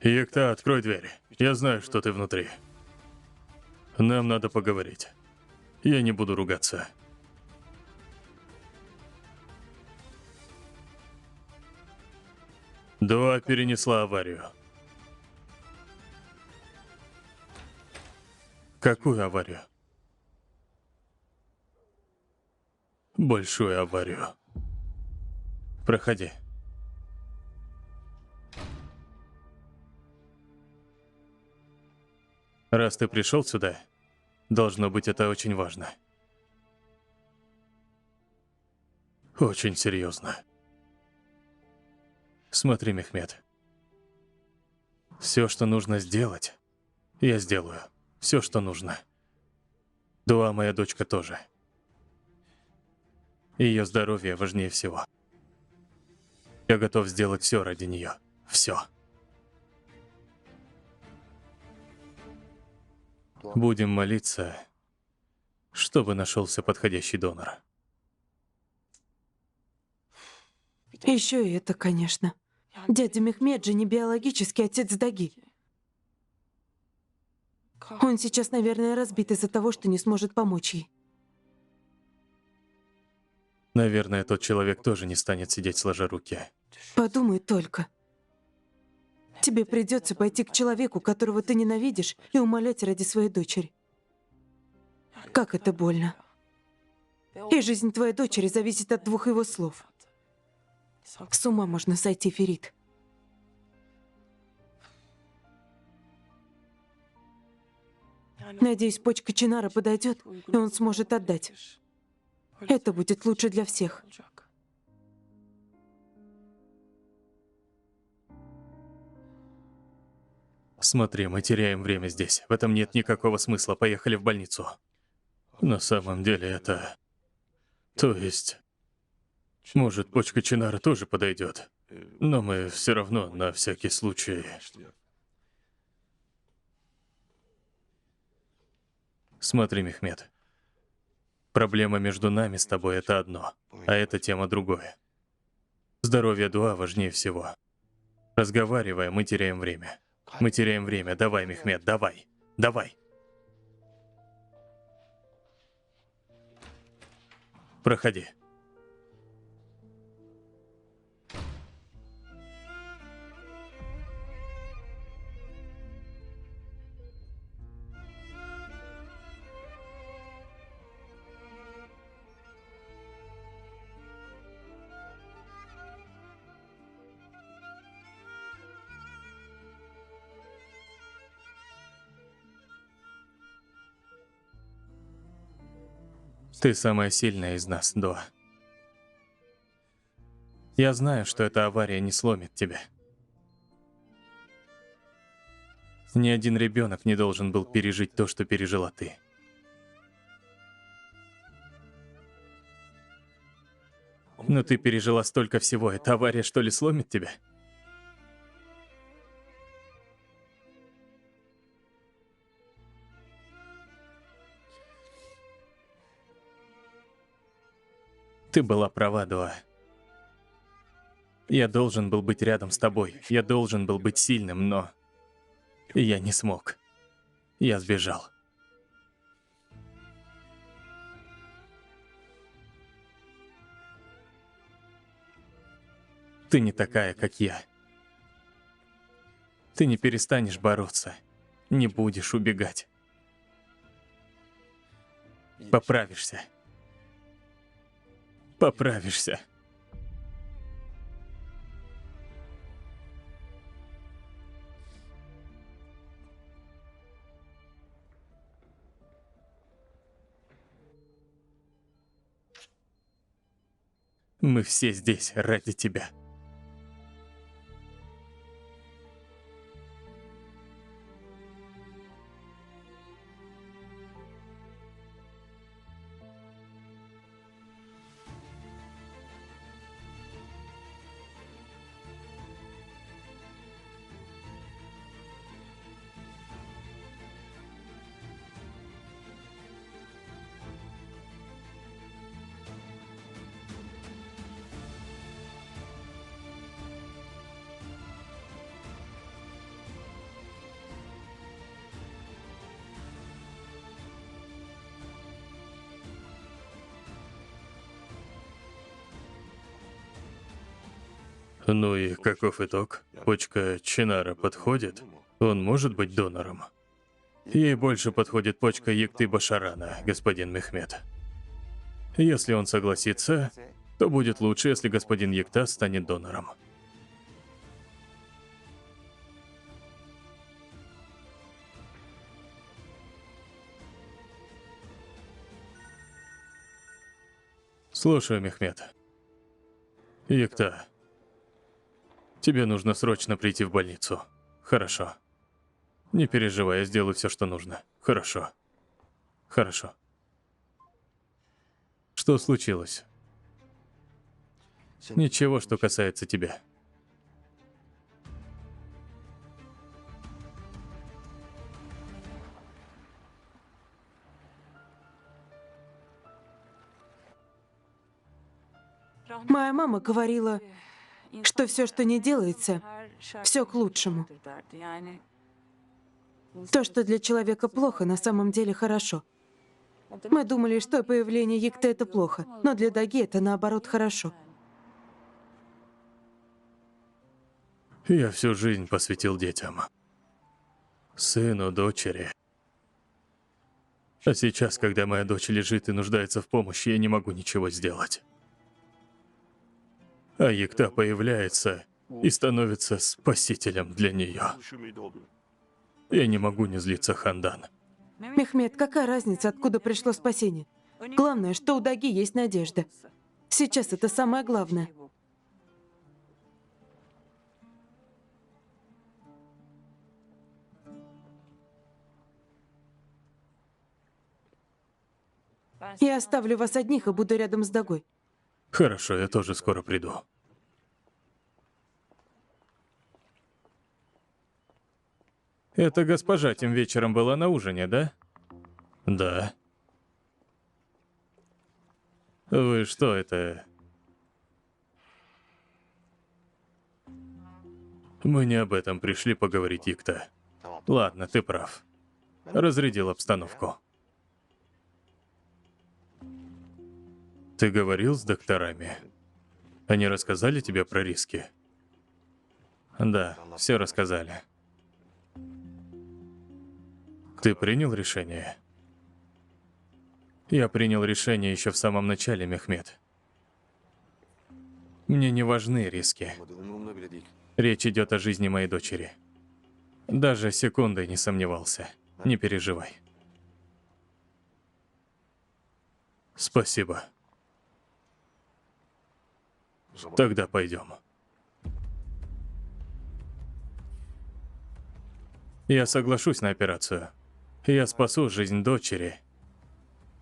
Екта, открой дверь. Я знаю, что ты внутри. Нам надо поговорить. Я не буду ругаться. Дуа перенесла аварию. Какую аварию? Большую аварию. Проходи. Раз ты пришел сюда, должно быть, это очень важно. Очень серьезно. Смотри, Мехмед. Все, что нужно сделать, я сделаю. Все, что нужно. Дуа, моя дочка, тоже. Ее здоровье важнее всего. Я готов сделать все ради нее. Все. Будем молиться, чтобы нашелся подходящий донор. Еще и это, конечно. Дядя Мехмед же не биологический отец Даги. Он сейчас, наверное, разбит из-за того, что не сможет помочь ей. Наверное, тот человек тоже не станет сидеть сложа руки. Подумай только. Тебе придется пойти к человеку, которого ты ненавидишь, и умолять ради своей дочери. Как это больно. И жизнь твоей дочери зависит от двух его слов. С ума можно сойти, Ферит. Надеюсь, почка Чинара подойдет, и он сможет отдать. Это будет лучше для всех. Смотри, мы теряем время здесь. В этом нет никакого смысла. Поехали в больницу. На самом деле это... То есть... Может, почка Чинара тоже подойдет. Но мы все равно, на всякий случай... Смотри, Мехмед. Проблема между нами с тобой — это одно, а эта тема другое. Здоровье Дуа важнее всего. Разговаривая, мы теряем время. Мы теряем время. Давай, Мехмед, давай. Давай. Проходи. Ты самая сильная из нас, Дуа. Я знаю, что эта авария не сломит тебя. Ни один ребенок не должен был пережить то, что пережила ты. Но ты пережила столько всего. Эта авария, что ли, сломит тебя? Ты была права, Дуа. Я должен был быть рядом с тобой. Я должен был быть сильным, но... Я не смог. Я сбежал. Ты не такая, как я. Ты не перестанешь бороться. Не будешь убегать. Поправишься. Поправишься. Мы все здесь ради тебя. Ну и каков итог? Почка Чинара подходит? Он может быть донором? Ей больше подходит почка Якты Башарана, господин Мехмед. Если он согласится, то будет лучше, если господин Якта станет донором. Слушаю, Мехмед. Екта, тебе нужно срочно прийти в больницу. Хорошо. Не переживай, я сделаю все, что нужно. Хорошо. Хорошо. Что случилось? Ничего, что касается тебя. Моя мама говорила, что все, что не делается, все к лучшему. То, что для человека плохо, на самом деле хорошо. Мы думали, что появление Екты — это плохо, но для Даги это наоборот хорошо. Я всю жизнь посвятил детям. Сыну, дочери. А сейчас, когда моя дочь лежит и нуждается в помощи, я не могу ничего сделать. А Екта появляется и становится спасителем для нее. Я не могу не злиться, Хандан. Мехмед, какая разница, откуда пришло спасение? Главное, что у Даги есть надежда. Сейчас это самое главное. Я оставлю вас одних и буду рядом с Дагой. Хорошо, я тоже скоро приду. Это госпожа тем вечером была на ужине, да? Да. Вы что это? Мы не об этом пришли поговорить, Екта. Ладно, ты прав. Разрядил обстановку. Ты говорил с докторами? Они рассказали тебе про риски? Да, все рассказали. Ты принял решение? Я принял решение еще в самом начале, Мехмед. Мне не важны риски. Речь идет о жизни моей дочери. Даже секунды не сомневался. Не переживай. Спасибо. Тогда пойдем. Я соглашусь на операцию. Я спасу жизнь дочери,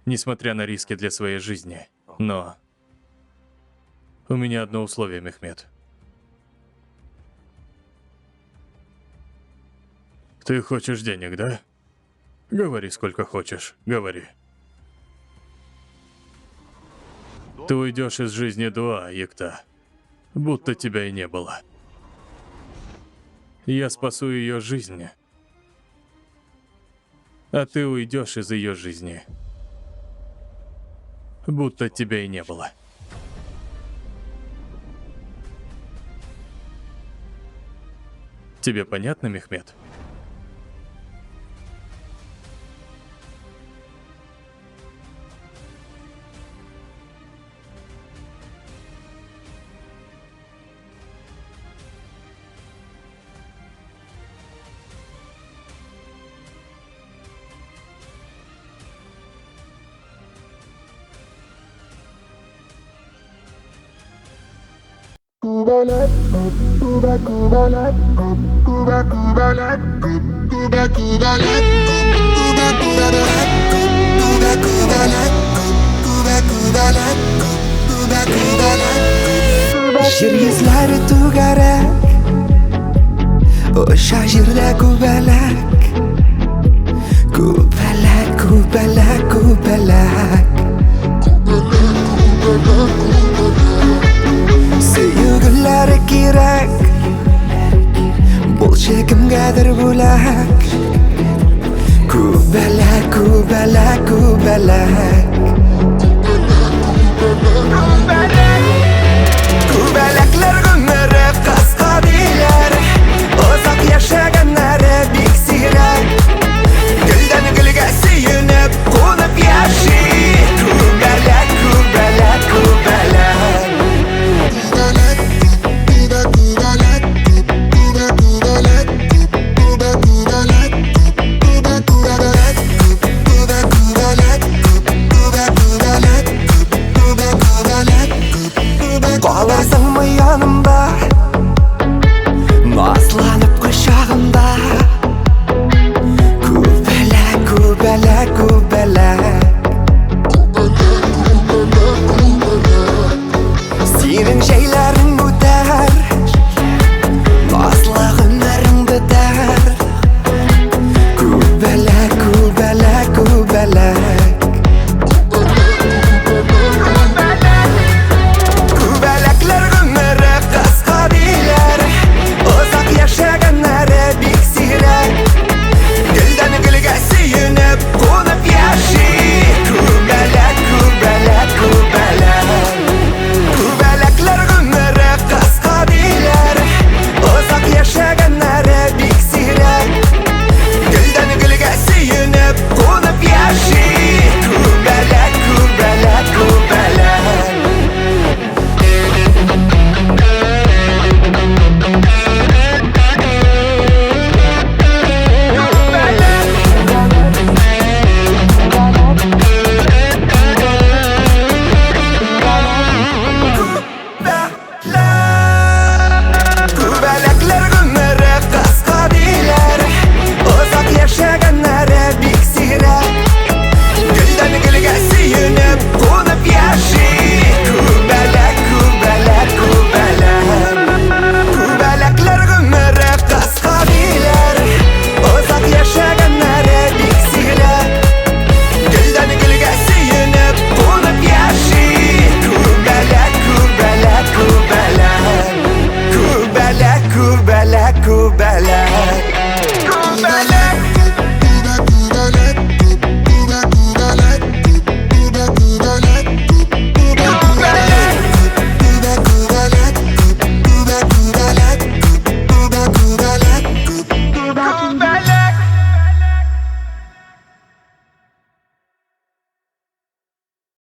несмотря на риски для своей жизни. Но у меня одно условие, Мехмед. Ты хочешь денег, да? Говори, сколько хочешь. Говори. Ты уйдешь из жизни Дуа, Екта, будто тебя и не было. Я спасу ее жизнь, а ты уйдешь из ее жизни, будто тебя и не было. Тебе понятно, Мехмед? Жер yüzləri tuğaraq O şaşırda kubələk Kubələk, kubələk, kubələk Sevgilləri kirək Bol çəkimgədir bulaq Kubələk, kubələk, kubələk Kubələklər günləri qasqa deyilər Uzaq yaşayanları biksilər Güldən gülgə suyunub qonub yaşayır Kubələk, kubələk, kubələk şeylerin